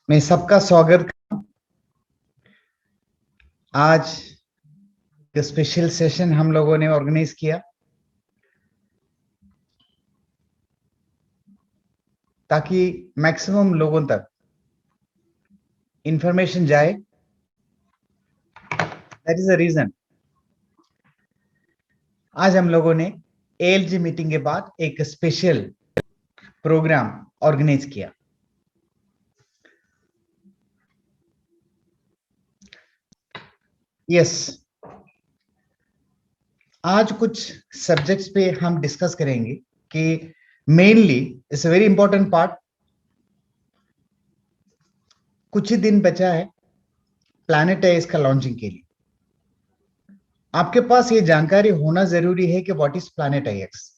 मैं सबका स्वागत। आज एक स्पेशल सेशन हम लोगों ने ऑर्गेनाइज किया ताकि मैक्सिमम लोगों तक इंफॉर्मेशन जाए। दैट इज द रीजन आज हम लोगों ने एएलजी मीटिंग के बाद एक स्पेशल प्रोग्राम ऑर्गेनाइज किया। यस, आज कुछ सब्जेक्ट्स पे हम डिस्कस करेंगे कि mainly it's a very important part. कुछ ही दिन बचा है प्लैनेट है इसका लॉन्चिंग के लिए। आपके पास ये जानकारी होना जरूरी है कि what is Planet IX.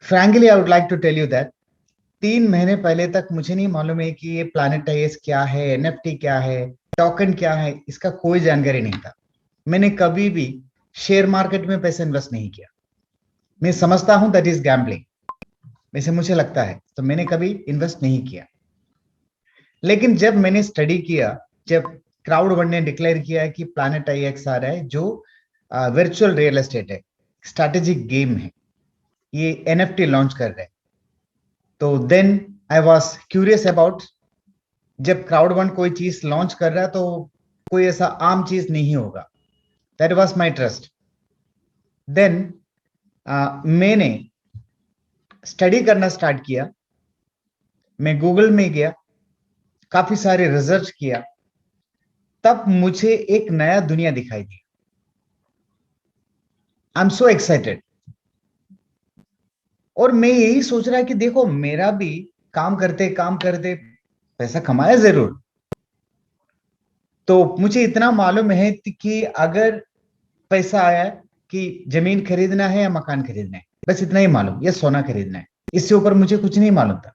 Frankly I would like to tell you that 3 महीने पहले तक मुझे नहीं मालूम है कि ये प्लैनेट आईएक्स क्या है, एनएफटी क्या है, टोकन क्या है, इसका कोई जानकारी नहीं था। मैंने कभी भी शेयर मार्केट में पैसे इन्वेस्ट नहीं किया। मैं समझता हूं दैट इज गैम्बलिंग, वैसे मुझे लगता है, तो मैंने कभी इन्वेस्ट नहीं किया। लेकिन जब मैंने स्टडी किया, जब क्राउड वन ने डिक्लेयर किया कि प्लैनेट आईएक्स आ रहा है जो वर्चुअल रियल एस्टेट है, स्ट्रैटेजिक गेम है, ये एनएफटी लॉन्च कर रहे हैं, तो then I was curious about. जब क्राउड वन कोई चीज लॉन्च कर रहा है तो कोई ऐसा आम चीज नहीं होगा। That was my trust. Then मैंने स्टडी करना स्टार्ट किया। मैं गूगल में गया, काफी सारे रिसर्च किया, तब मुझे एक नया दुनिया दिखाई दी। आई एम सो एक्साइटेड। और मैं यही सोच रहा कि देखो, मेरा भी काम करते काम करते पैसा कमाया जरूर। तो मुझे इतना मालूम है कि अगर पैसा आया कि जमीन खरीदना है या मकान खरीदना है, बस इतना ही मालूम, या सोना खरीदना है, इससे ऊपर मुझे कुछ नहीं मालूम था।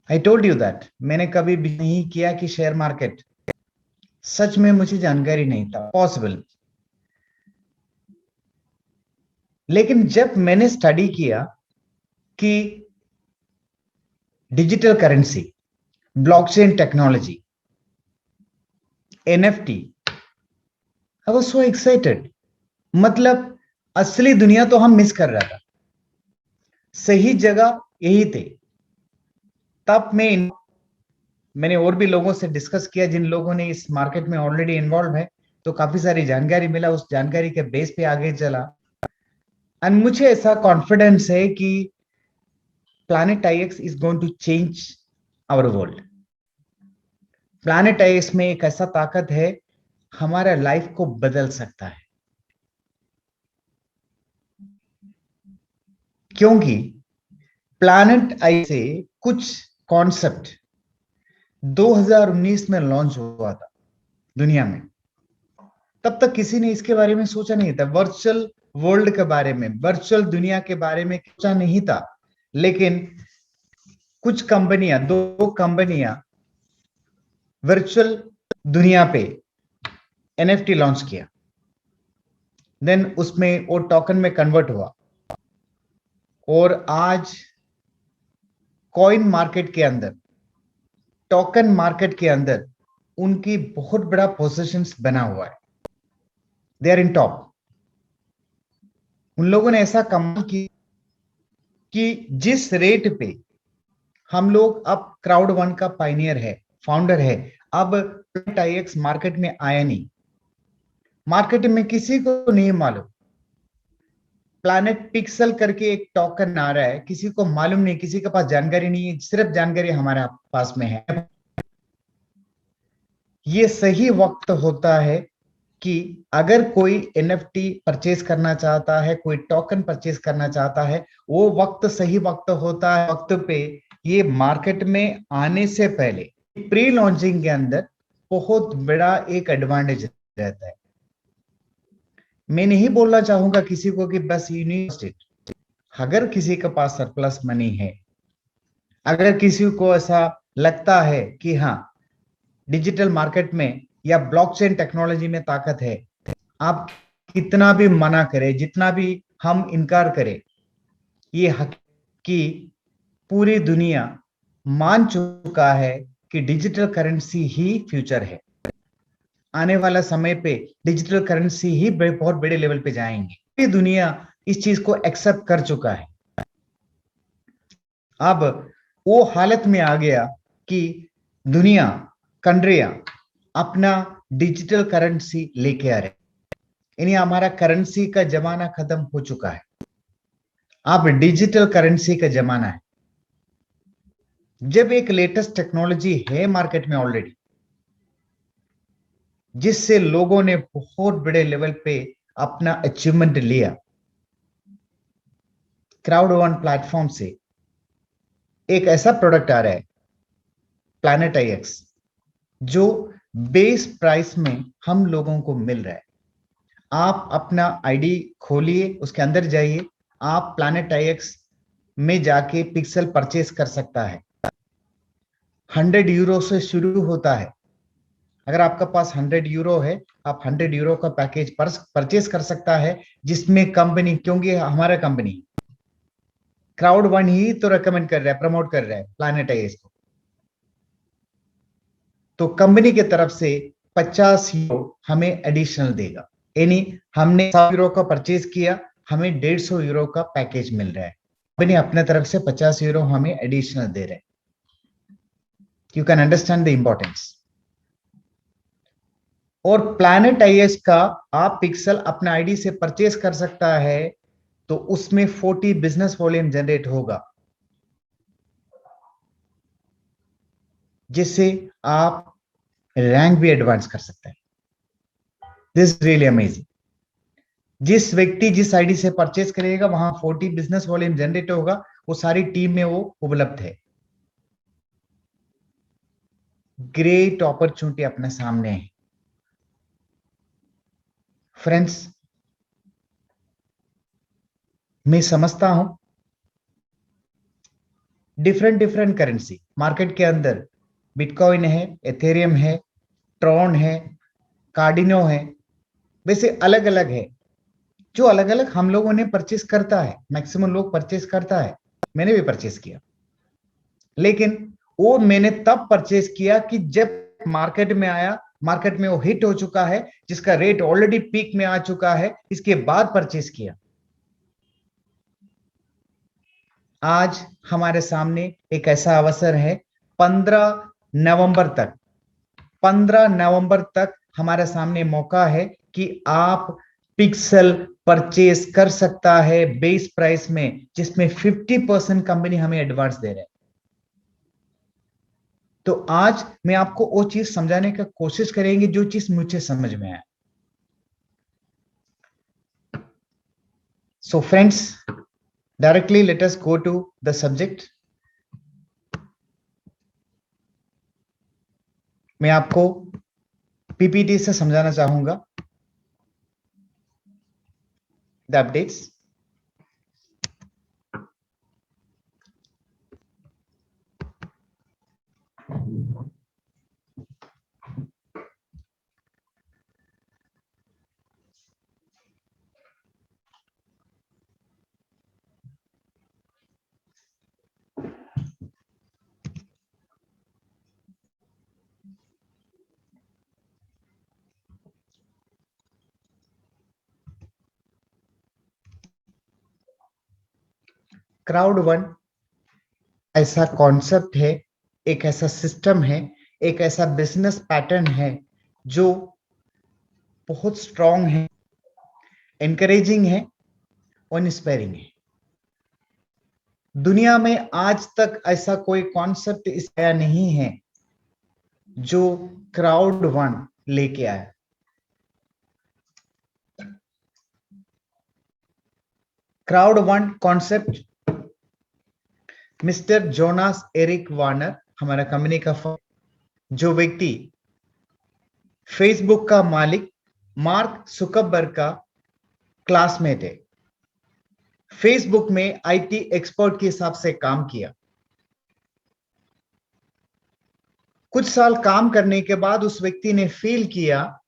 आई टोल्ड यू दैट मैंने कभी भी नहीं किया कि शेयर मार्केट, सच में मुझे जानकारी नहीं था पॉसिबल। लेकिन जब मैंने स्टडी किया कि digital currency, blockchain technology, NFT, I was so excited. मतलब असली दुनिया तो हम मिस कर रहा था, सही जगह यही थे। तब मैंने और भी लोगों से डिस्कस किया जिन लोगों ने इस मार्केट में ऑलरेडी इन्वॉल्व है, तो काफी सारी जानकारी मिला। उस जानकारी के बेस पे आगे चला। एंड मुझे ऐसा कॉन्फिडेंस है कि Planet IX is going to change our world. Planet IX में एक ऐसा ताकत है, हमारा लाइफ को बदल सकता है। क्योंकि प्लैनेट आई से कुछ कॉन्सेप्ट 2019 में लॉन्च हुआ था दुनिया में। तब तक किसी ने इसके बारे में सोचा नहीं था, वर्चुअल वर्ल्ड के बारे में, वर्चुअल दुनिया के बारे में सोचा नहीं था। लेकिन कुछ कंपनियां, 2 कंपनियां वर्चुअल दुनिया पे एनएफटी लॉन्च किया। देन उसमें वो टोकन में कन्वर्ट हुआ, और आज कॉइन मार्केट के अंदर, टोकन मार्केट के अंदर उनकी बहुत बड़ा पोजीशंस बना हुआ है। They are in top. उन लोगों ने ऐसा कमाल की कि जिस रेट पे हम लोग, अब क्राउड वन का पाइनियर है, फाउंडर है, अब आईएक्स मार्केट में आया नहीं, मार्केट में किसी को नहीं मालूम। प्लैनेट पिक्सल करके एक टोकन आ रहा है, किसी को मालूम नहीं, किसी के पास जानकारी नहीं है, सिर्फ जानकारी हमारे पास में है। ये सही वक्त होता है कि अगर कोई एनएफटी परचेज करना चाहता है, कोई टोकन परचेज करना चाहता है, वो वक्त सही वक्त होता है। वक्त पे ये मार्केट में आने से पहले प्री लॉन्चिंग के अंदर बहुत बड़ा एक एडवांटेज रहता है। मैं नहीं बोलना चाहूंगा किसी को कि बस यूनिवर्सिटी, अगर किसी के पास सरप्लस मनी है, अगर किसी को ऐसा लगता है कि हाँ, डिजिटल मार्केट में या ब्लॉकचेन टेक्नोलॉजी में ताकत है, आप कितना भी मना करें, जितना भी हम इनकार करें, ये हक की पूरी दुनिया मान चुका है कि डिजिटल करेंसी ही फ्यूचर है। आने वाला समय पे डिजिटल करेंसी ही बहुत बड़े लेवल पे जाएंगे। पूरी दुनिया इस चीज को एक्सेप्ट कर चुका है। अब वो हालत में आ गया कि दुनिया, कंट्रियां अपना डिजिटल करेंसी लेके आ रहे, यानी हमारा करेंसी का जमाना खत्म हो चुका है। अब डिजिटल करेंसी का जमाना है। जब एक लेटेस्ट टेक्नोलॉजी है मार्केट में ऑलरेडी, जिससे लोगों ने बहुत बड़े लेवल पे अपना अचीवमेंट लिया, क्राउड वन प्लेटफॉर्म से एक ऐसा प्रोडक्ट आ रहा है प्लैनेट आईएक्स, जो बेस प्राइस में हम लोगों को मिल रहा है। आप अपना आईडी खोलिए, उसके अंदर जाइए, आप प्लैनेट आईएक्स में जाके पिक्सल परचेस कर सकता है। 100 यूरो से शुरू होता है। अगर आपका पास 100 यूरो है, आप 100 यूरो का पैकेज परचेस कर सकता है, जिसमें कंपनी, क्योंकि हमारा कंपनी क्राउड वन ही तो रेकमेंड कर रहा है, प्रमोट कर रहा है प्लैनेट आईएक्स को, तो कंपनी की तरफ से 50 यूरो हमें एडिशनल देगा। यानी हमने 100 यूरो का परचेज किया, हमें 150 यूरो का पैकेज मिल रहा है। कंपनी अपने तरफ से 50 यूरो हमें एडिशनल दे रहे हैं। You can understand the importance. और प्लैनेट आईएस का आप पिक्सल अपना आईडी से परचेज कर सकता है, तो उसमें 40 बिजनेस वॉल्यूम जनरेट होगा, जिससे आप रैंक भी एडवांस कर सकते हैं। This really amazing. जिस व्यक्ति जिस आईडी से परचेज करेगा, वहां 40 बिजनेस वॉल्यूम जनरेट होगा, वो सारी टीम में वो उपलब्ध है। ग्रेट अपॉर्चुनिटी अपने सामने है फ्रेंड्स। मैं समझता हूं डिफरेंट डिफरेंट करेंसी मार्केट के अंदर, बिटकॉइन है, एथेरियम है, ट्रॉन है, कार्डिनो है, वैसे अलग अलग है, जो अलग अलग हम लोगों ने परचेस करता है, मैक्सिमम लोग परचेस करता है। मैंने भी परचेस किया, लेकिन वो मैंने तब परचेस किया कि जब मार्केट में आया, मार्केट में वो हिट हो चुका है, जिसका रेट ऑलरेडी पीक में आ चुका है, इसके बाद परचेस किया। आज हमारे सामने एक ऐसा अवसर है, 15 नवंबर तक 15 नवंबर तक हमारे सामने मौका है कि आप पिक्सल परचेस कर सकता है बेस प्राइस में, जिसमें 50% कंपनी हमें एडवांस दे रहे हैं। तो आज मैं आपको वो चीज समझाने का कोशिश करेंगे जो चीज मुझे समझ में आया। So friends, directly let us go to the subject. मैं आपको पीपीटी से समझाना चाहूंगा द अपडेट्स। क्राउड वन ऐसा कॉन्सेप्ट है, एक ऐसा सिस्टम है, एक ऐसा बिजनेस पैटर्न है जो बहुत स्ट्रांग है, एनकरेजिंग है और इंस्पायरिंग है। दुनिया में आज तक ऐसा कोई कॉन्सेप्ट इस आया नहीं है जो क्राउड वन लेके आया। Crowd One concept mister Jonas Eric Warner, हमारा कंपनी का जो व्यक्ति फेसबुक का मालिक मार्क जुकरबर्ग का क्लासमेट है, फेसबुक में आईटी एक्सपर्ट के हिसाब से काम किया। कुछ साल काम करने के बाद उस व्यक्ति ने फील किया,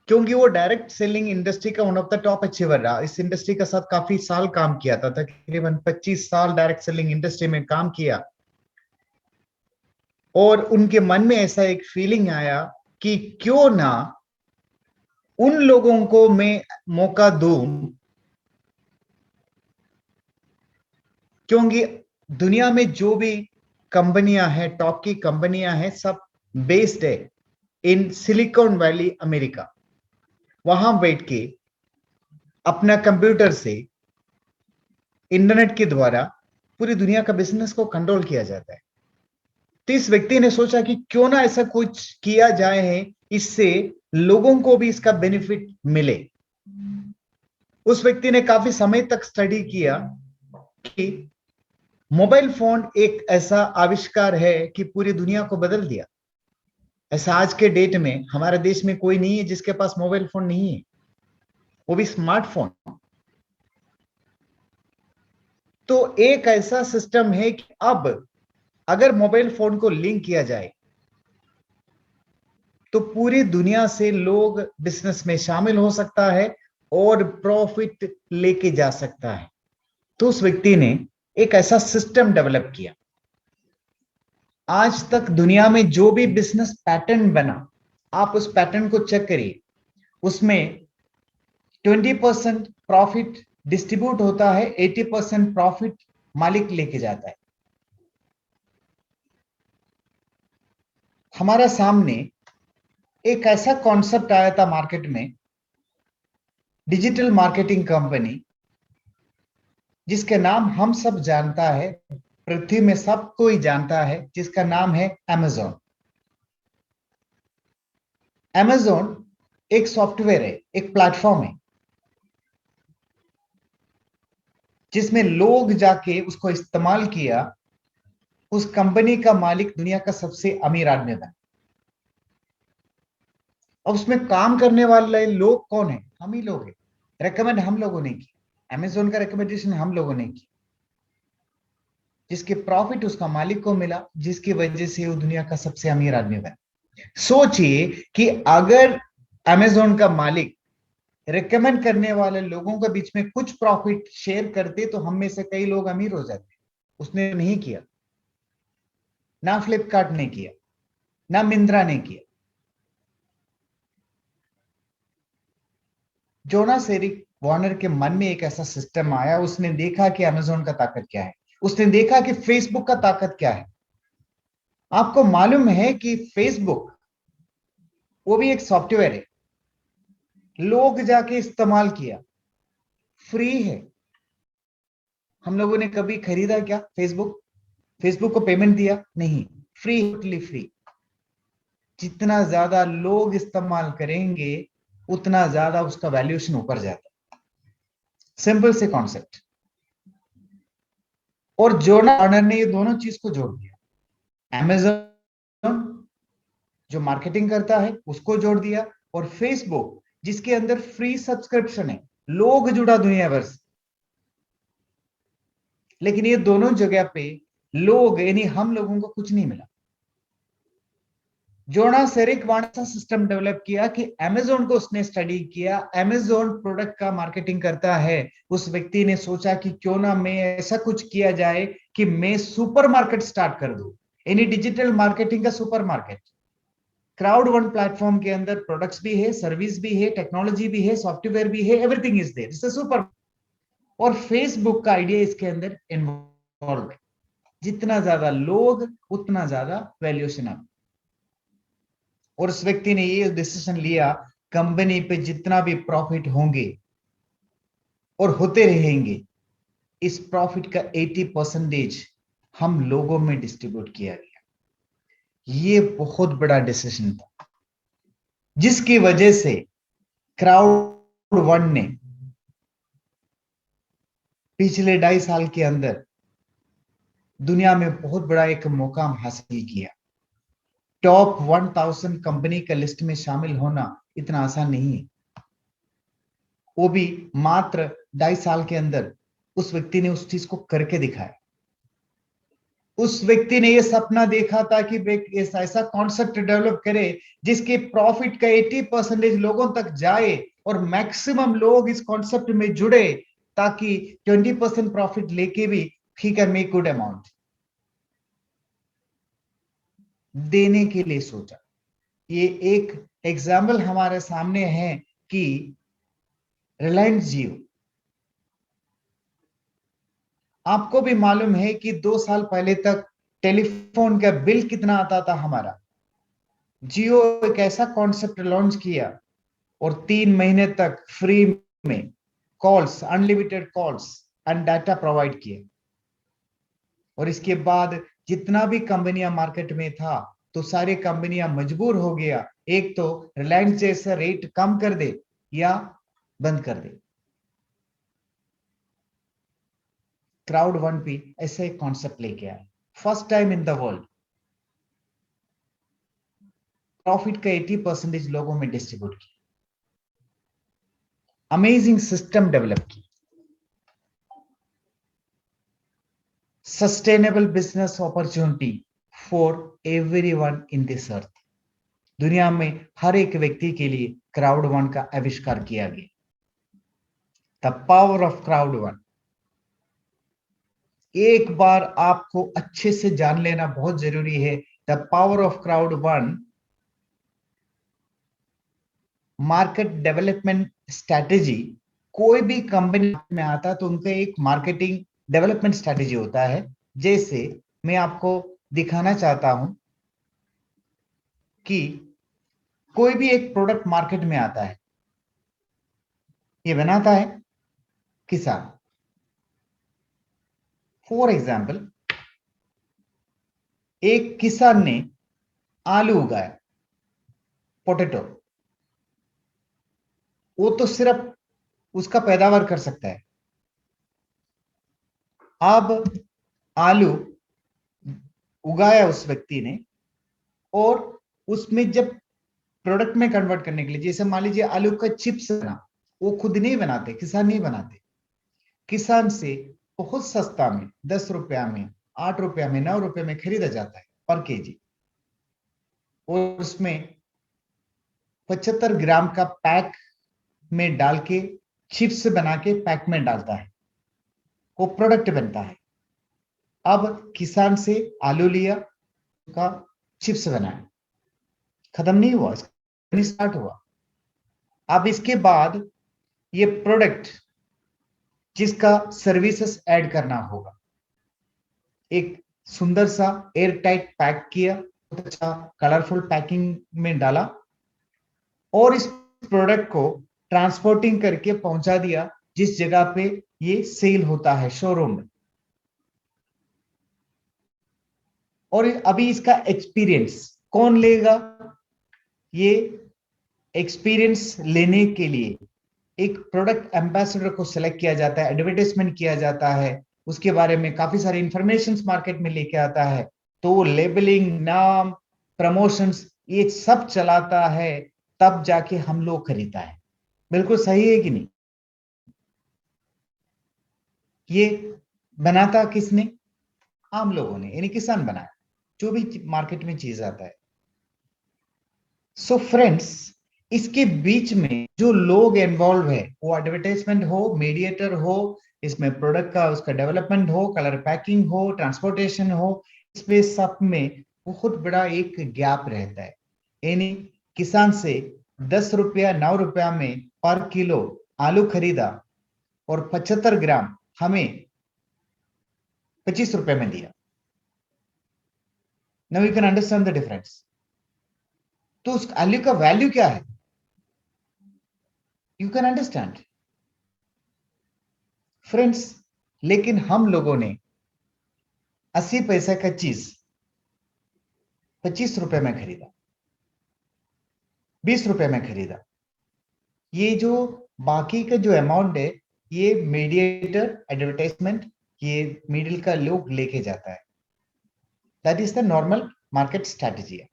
क्योंकि वो डायरेक्ट सेलिंग इंडस्ट्री का one of the top achiever रहा, इस इंडस्ट्री के साथ काफी साल काम किया था, तकरीबन 25 साल डायरेक्ट सेलिंग इंडस्ट्री में काम किया। और उनके मन में ऐसा एक फीलिंग आया कि क्यों ना उन लोगों को मैं मौका दूं, क्योंकि दुनिया में जो भी कंपनियां हैं, टॉप की कंपनियां हैं, सब बेस्ड है इन सिलिकॉन वैली अमेरिका। वहां बैठ के अपना कंप्यूटर से इंटरनेट के द्वारा पूरी दुनिया का बिजनेस को कंट्रोल किया जाता है। तो इस व्यक्ति ने सोचा कि क्यों ना ऐसा कुछ किया जाए है, इससे लोगों को भी इसका बेनिफिट मिले। उस व्यक्ति ने काफी समय तक स्टडी किया कि मोबाइल फोन एक ऐसा आविष्कार है कि पूरी दुनिया को बदल दिया। ऐसा आज के डेट में हमारे देश में कोई नहीं है जिसके पास मोबाइल फोन नहीं है, वो भी स्मार्टफोन। तो एक ऐसा सिस्टम है कि अब अगर मोबाइल फोन को लिंक किया जाए तो पूरी दुनिया से लोग बिजनेस में शामिल हो सकता है और प्रॉफिट लेके जा सकता है। तो उस व्यक्ति ने एक ऐसा सिस्टम डेवलप किया। आज तक दुनिया में जो भी बिजनेस पैटर्न बना, आप उस पैटर्न को चेक करिए, उसमें 20% प्रॉफिट डिस्ट्रीब्यूट होता है, 80% प्रॉफिट मालिक लेके जाता है। हमारा सामने एक ऐसा कॉन्सेप्ट आया था मार्केट में, डिजिटल मार्केटिंग कंपनी, जिसके नाम हम सब जानता है, पृथ्वी में सब कोई जानता है, जिसका नाम है Amazon। Amazon एक सॉफ्टवेयर है, एक प्लेटफॉर्म है, जिसमें लोग जाके उसको इस्तेमाल किया, उस कंपनी का मालिक दुनिया का सबसे अमीर आदमी बना। अब उसमें काम करने वाले लोग कौन है? हम ही लोग हैं। रेकमेंड हम लोगों ने की, Amazon का रिकमेंडेशन हम लोगों ने की, जिसके प्रॉफिट उसका मालिक को मिला, जिसकी वजह से वो दुनिया का सबसे अमीर आदमी बना। सोचिए कि अगर Amazon का मालिक रिकमेंड करने वाले लोगों के बीच में कुछ प्रॉफिट शेयर करते तो हम में से कई लोग अमीर हो जाते। उसने नहीं किया, ना फ्लिपकार्ट ने किया, ना मिंत्रा ने किया। जोनास एरिक वार्नर के मन में एक ऐसा सिस्टम आया, उसने देखा कि Amazon का ताकत क्या है, उसने देखा कि फेसबुक का ताकत क्या है। आपको मालूम है कि फेसबुक वो भी एक सॉफ्टवेयर है, लोग जाके इस्तेमाल किया, फ्री है। हम लोगों ने कभी खरीदा क्या फेसबुक? फेसबुक को पेमेंट दिया? नहीं, फ्री, टोटली फ्री। जितना ज्यादा लोग इस्तेमाल करेंगे उतना ज्यादा उसका वैल्यूएशन ऊपर जाता है। सिंपल से कॉन्सेप्ट। और जोनास वार्नर ने ये दोनों चीज को जोड़ दिया। Amazon जो मार्केटिंग करता है उसको जोड़ दिया, और फेसबुक जिसके अंदर फ्री सब्सक्रिप्शन है, लोग जुड़ा दुनिया भर से। लेकिन ये दोनों जगह पे लोग यानी हम लोगों को कुछ नहीं मिला। Jonas Eric Warner system develop किया कि Amazon को उसने स्टडी किया, Amazon प्रोडक्ट का मार्केटिंग करता है। उस व्यक्ति ने सोचा कि क्यों ना मैं ऐसा कुछ किया जाए कि मैं सुपरमार्केट स्टार्ट कर दूं, यानी डिजिटल मार्केटिंग का सुपरमार्केट। क्राउड वन प्लेटफॉर्म के अंदर प्रोडक्ट्स भी है, सर्विस भी है, टेक्नोलॉजी भी है, सॉफ्टवेयर भी है, everything is there, it's a super. और फेसबुक का आइडिया इसके अंदर इन्वॉल्व है। जितना ज्यादा लोग उतना ज्यादा वैल्यूएशन अप। और उस व्यक्ति ने ये डिसीजन लिया, कंपनी पे जितना भी प्रॉफिट होंगे और होते रहेंगे, इस प्रॉफिट का 80% हम लोगों में डिस्ट्रीब्यूट किया गया। ये बहुत बड़ा डिसीजन था, जिसकी वजह से क्राउड वन ने पिछले 2.5 साल के अंदर दुनिया में बहुत बड़ा एक मुकाम हासिल किया। टॉप 1000 कंपनी का लिस्ट में शामिल होना इतना आसान नहीं है, वो भी मात्र 2.5 साल के अंदर। उस व्यक्ति ने उस चीज को करके दिखाया। उस व्यक्ति ने यह सपना देखा था कि ऐसा कॉन्सेप्ट डेवलप करे जिसके प्रॉफिट का 80% लोगों तक जाए और मैक्सिमम लोग इस कॉन्सेप्ट में जुड़े, ताकि 20% प्रॉफिट लेके भी he can make good amount. देने के लिए सोचा। ये एक एग्जाम्पल हमारे सामने है कि रिलायंस जियो, आपको भी मालूम है कि 2 साल पहले तक टेलीफोन का बिल कितना आता था हमारा। जियो एक ऐसा कॉन्सेप्ट लॉन्च किया और 3 महीने तक फ्री में calls, unlimited calls and data provide किए। और इसके बाद जितना भी कंपनियां मार्केट में था, तो सारी कंपनियां मजबूर हो गया, एक तो रिलायंस जैसा रेट कम कर दे या बंद कर दे। क्राउड वन भी ऐसे एक कॉन्सेप्ट लेके आया, first time in the world profit का 80% लोगों में डिस्ट्रीब्यूट किया, अमेजिंग सिस्टम डेवलप की, sustainable business opportunity for everyone in this earth. दुनिया में हर एक व्यक्ति के लिए क्राउड वन का आविष्कार किया गया। The power of crowd one, एक बार आपको अच्छे से जान लेना बहुत जरूरी है। The power of crowd one market development strategy. कोई भी कंपनी में आता तो उनका एक मार्केटिंग डेवलपमेंट स्ट्रैटेजी होता है। जैसे मैं आपको दिखाना चाहता हूं कि कोई भी एक प्रोडक्ट मार्केट में आता है, ये बनाता है किसान। फॉर एग्जाम्पल, एक किसान ने आलू उगाया, पोटैटो, वो तो सिर्फ उसका पैदावार कर सकता है। अब आलू उगाया उस व्यक्ति ने, और उसमें जब प्रोडक्ट में कन्वर्ट करने के लिए, जैसे मान लीजिए आलू का चिप्स बना, वो खुद नहीं बनाते, किसान नहीं बनाते, किसान से बहुत सस्ता में 10 रुपया में, 8 रुपया में, 9 रुपये में खरीदा जाता है पर केजी। और उसमें 75 ग्राम का पैक में डाल के चिप्स बना के पैक में डालता है, वो प्रोडक्ट बनता है। अब किसान से आलू लिया, का चिप्स बनाया, खत्म नहीं हुआ, स्टार्ट हुआ। अब इसके बाद ये प्रोडक्ट जिसका सर्विसेज ऐड करना होगा, एक सुंदर सा एयर टाइट पैक किया, बहुत अच्छा कलरफुल पैकिंग में डाला, और इस प्रोडक्ट को ट्रांसपोर्टिंग करके पहुंचा दिया जिस जगह पे ये सेल होता है, शोरूम में। और अभी इसका एक्सपीरियंस कौन लेगा? ये एक्सपीरियंस लेने के लिए एक प्रोडक्ट एम्बेसडर को सिलेक्ट किया जाता है, एडवर्टाइजमेंट किया जाता है, उसके बारे में काफी सारी इंफॉर्मेशन मार्केट में लेके आता है, तो लेबलिंग, नाम, प्रमोशंस, ये सब चलाता है, तब जाके हम लोग खरीदता है। बिल्कुल सही है कि नहीं? ये बनाता किसने? आम लोगों ने, यानी किसान बनाया, जो भी मार्केट में चीज आता है। सो फ्रेंड्स, इसके बीच में जो लोग इन्वॉल्व है, वो एडवर्टाइजमेंट हो, मीडिएटर हो, इसमें प्रोडक्ट का उसका डेवलपमेंट हो, कलर पैकिंग हो, ट्रांसपोर्टेशन हो, इसमें सब में बहुत बड़ा एक गैप रहता है। यानी किसान से 10 रुपया, 9 रुपया में पर किलो आलू खरीदा और 75 ग्राम हमें 25 रुपए में दिया। Now you can understand the difference. तो उस आलू का वैल्यू क्या है? You can understand friends. लेकिन हम लोगों ने 80 पैसे का चीज 25 रुपए में खरीदा, 20 रुपए में खरीदा। ये जो बाकी का जो अमाउंट है, ये मीडिएटर, एडवर्टाइजमेंट, ये मिडिल का लोग लेके जाता है। That is the normal market strategy है।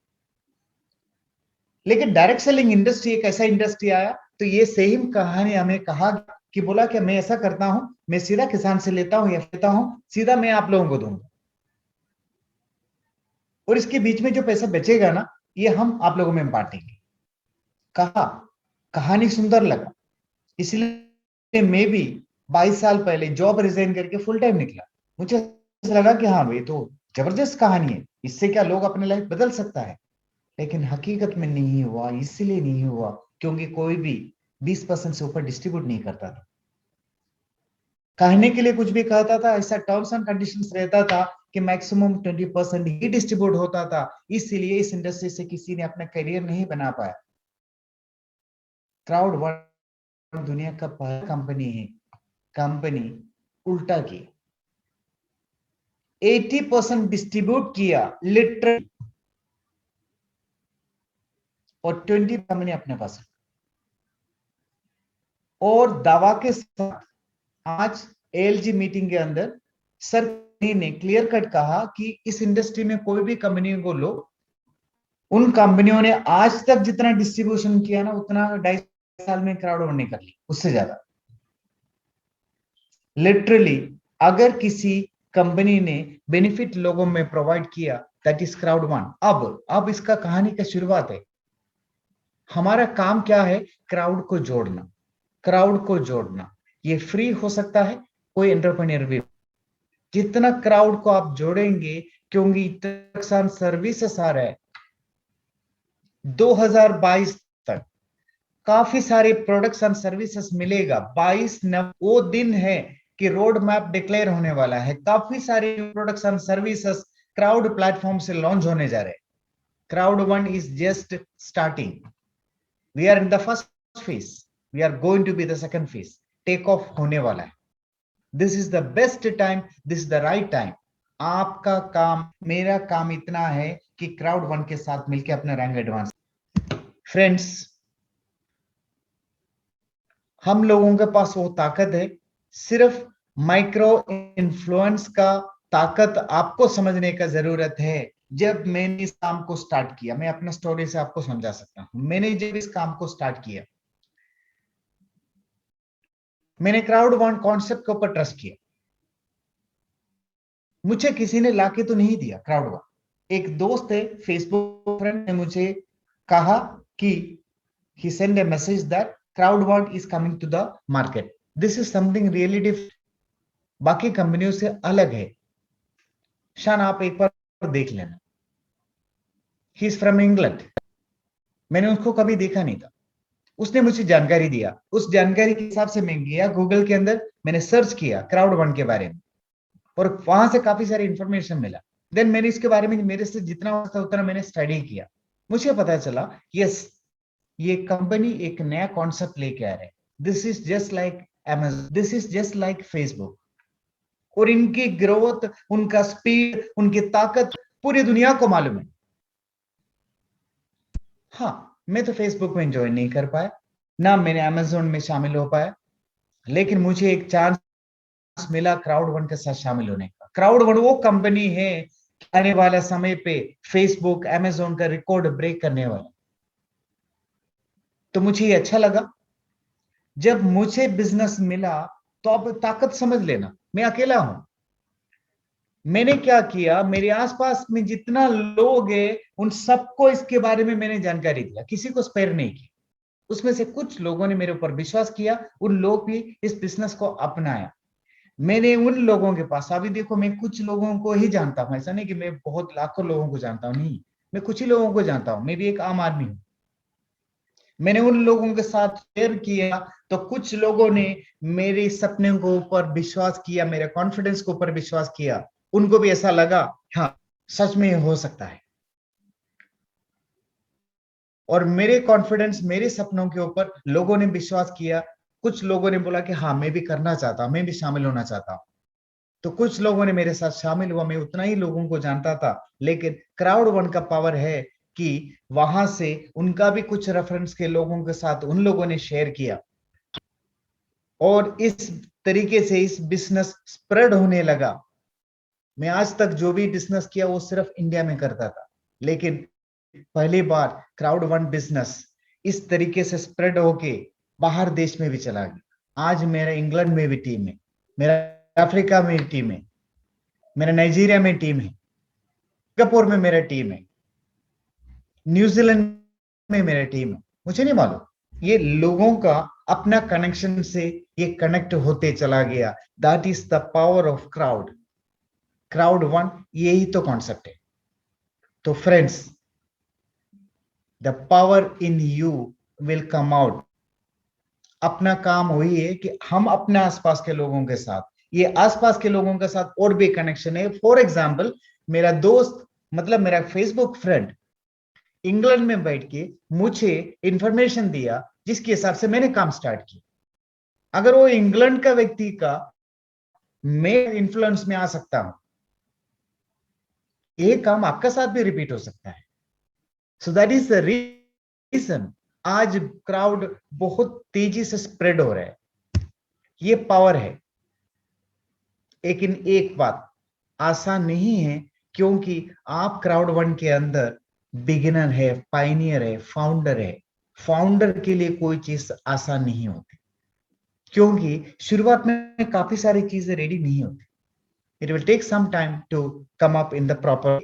लेकिन डायरेक्ट सेलिंग इंडस्ट्री एक ऐसा इंडस्ट्री आया, तो ये सेम कहानी हमें कहा कि बोला कि मैं ऐसा करता हूं, मैं सीधा किसान से लेता हूं या लेता हूं, सीधा मैं आप लोगों को दूंगा, और इसके बीच में जो पैसा बचेगा ना, ये हम आप लोगों में बांटेंगे। कहा, कहानी सुंदर लगा, इसलिए मैं भी 22 साल पहले जॉब रिजाइन करके फुल टाइम निकला। मुझे लगा कि हाँ भाई, तो जबरदस्त कहानी है, इससे क्या लोग अपने लाइफ बदल सकता है, लेकिन हकीकत में नहीं हुआ। इसलिए नहीं हुआ क्योंकि कोई भी 20% से ऊपर डिस्ट्रीब्यूट नहीं करता था। कहने के लिए कुछ भी कहता था, ऐसा टर्म्स एंड कंडीशंस रहता था कि मैक्सिमम 20% ही डिस्ट्रीब्यूट होता था। इसीलिए इस इंडस्ट्री से किसी ने अपना करियर नहीं बना पाया। क्राउड वन दुनिया का पहला कंपनी है, कंपनी उल्टा की 80% डिस्ट्रीब्यूट किया लिटरली, और 20 कंपनी अपने पास। और दावा के साथ आज एएलजी मीटिंग के अंदर सर ने क्लियर कट कहा कि इस इंडस्ट्री में कोई भी कंपनी को लो, उन कंपनियों ने आज तक जितना डिस्ट्रीब्यूशन किया ना, उतना 2.5 साल में क्राउड वन ने कर ली, उससे ज्यादा। लिटरली अगर किसी कंपनी ने बेनिफिट लोगों में प्रोवाइड किया, दैट इज क्राउड वन। अब इसका कहानी का शुरुआत है। हमारा काम क्या है? क्राउड को जोड़ना, क्राउड को जोड़ना। ये फ्री हो सकता है, कोई एंटरप्रेन्योर भी। जितना क्राउड को आप जोड़ेंगे, क्योंकि इतना सर्विसेस आ रहा है 2022 तक, काफी सारे प्रोडक्ट्स एंड सर्विसेज मिलेगा। 22 वो दिन है कि रोड मैप डिक्लेयर होने वाला है। काफी सारे products and services crowd platform से लॉन्च होने जा रहे हैं। Crowd One is just starting. We are in the first phase, we are going to be the second phase. Take off होने वाला है। This is the best time, this is the right time. आपका काम, मेरा काम इतना है कि क्राउड वन के साथ मिलकर अपना रैंक एडवांस। फ्रेंड्स, हम लोगों के पास वो ताकत है, सिर्फ माइक्रो इन्फ्लुएंस का ताकत आपको समझने का जरूरत है। जब मैंने इस काम को स्टार्ट किया, मैं अपना स्टोरी से आपको समझा सकता हूं। मैंने जब इस काम को स्टार्ट किया, मैंने क्राउड वन कॉन्सेप्ट के ऊपर ट्रस्ट किया। मुझे किसी ने लाके तो नहीं दिया क्राउड वन। एक दोस्त है, फेसबुक फ्रेंड ने मुझे कहा कि he sent a message that CrowdWork is coming to the market. This is something really different, बाकी कंपनियों से अलग है। शान, आप एक बार देख लेना। He is from England. मैंने उसको कभी देखा नहीं था। उसने मुझे जानकारी दिया। उस जानकारी के हिसाब से मैं गया गूगल के अंदर, मैंने सर्च किया क्राउड वन के बारे में, और वहां से काफी सारी इंफॉर्मेशन मिला। देन मैंने इसके बारे में मेरे से जितना हो सकता उतना मैंने स्टडी किया। मुझे पता चला यस, ये कंपनी एक नया कॉन्सेप्ट लेके आ रहे हैं। This is just like Amazon, this is just like Facebook. और इनकी ग्रोथ, उनका स्पीड, उनकी ताकत पूरी दुनिया को मालूम है। हाँ, मैं तो फेसबुक में ज्वाइन नहीं कर पाया, ना मैंने Amazon में शामिल हो पाया, लेकिन मुझे एक चांस मिला क्राउड वन के साथ शामिल होने का। क्राउड वन वो कंपनी है आने वाला समय पे फेसबुक, Amazon का रिकॉर्ड ब्रेक करने वाला। तो मुझे ये अच्छा लगा। जब मुझे बिजनेस मिला तो अब ताकत समझ लेना, मैं अकेला हूं। मैंने क्या किया, मेरे आसपास में जितना लोग हैं उन सबको इसके बारे में मैंने जानकारी दिया, किसी को स्पेयर नहीं किया। उसमें से कुछ लोगों ने मेरे ऊपर विश्वास किया, उन लोग भी इस बिजनेस को अपनाया। मैंने उन लोगों के पास, अभी देखो मैं कुछ लोगों को ही जानता हूं, ऐसा नहीं कि मैं बहुत लाखों लोगों को जानता हूं, नहीं, मैं कुछ ही लोगों को जानता हूं। मैं भी एक आम आदमी हूं। मैंने उन लोगों के साथ शेयर किया तो कुछ लोगों ने मेरे सपने के ऊपर विश्वास किया, मेरे कॉन्फिडेंस के ऊपर विश्वास किया। उनको भी ऐसा लगा, हाँ सच में हो सकता है। और मेरे कॉन्फिडेंस, मेरे सपनों के ऊपर लोगों ने विश्वास किया। कुछ लोगों ने बोला कि हाँ मैं भी करना चाहता हूं, मैं भी शामिल होना चाहता हूं। तो कुछ लोगों ने मेरे साथ शामिल हुआ। मैं उतना ही लोगों को जानता था, लेकिन क्राउड वन का पावर है कि वहां से उनका भी कुछ रेफरेंस के लोगों के साथ उन लोगों ने शेयर किया, और इस तरीके से इस बिजनेस स्प्रेड होने लगा। मैं आज तक जो भी बिजनेस किया वो सिर्फ इंडिया में करता था, लेकिन पहली बार क्राउड वन बिजनेस इस तरीके से स्प्रेड होके बाहर देश में भी चला गया। आज मेरा इंग्लैंड में भी टीम है, मेरा अफ्रीका में टीम है, मेरा नाइजीरिया में टीम है, सिंगापुर में मेरा टीम है, न्यूजीलैंड में मेरा टीम है। मुझे नहीं मालूम, ये लोगों का अपना कनेक्शन से ये कनेक्ट होते चला गया। That is the power of crowd. Crowd one, यही तो कॉन्सेप्ट है। तो friends, the power in you will come out. अपना काम वही है कि हम अपने आसपास के लोगों के साथ, ये आसपास के लोगों के साथ और भी कनेक्शन है। फॉर एग्जाम्पल, मेरा दोस्त, मतलब मेरा फेसबुक फ्रेंड इंग्लैंड में बैठ के मुझे इंफॉर्मेशन दिया, जिसके हिसाब से मैंने काम स्टार्ट किया। अगर वो इंग्लैंड का व्यक्ति का मैं इन्फ्लुएंस में आ सकता हूं, ये काम आपका साथ भी रिपीट हो सकता है। So that is the reason आज क्राउड बहुत तेजी से स्प्रेड हो रहा है। ये पावर है। लेकिन एक बात, आसान नहीं है, क्योंकि आप क्राउड वन के अंदर बिगिनर है, पाइनियर है, फाउंडर है। फाउंडर के लिए कोई चीज आसान नहीं होती, क्योंकि शुरुआत में काफी सारी चीजें रेडी नहीं होती। It will take some time to come up in the proper.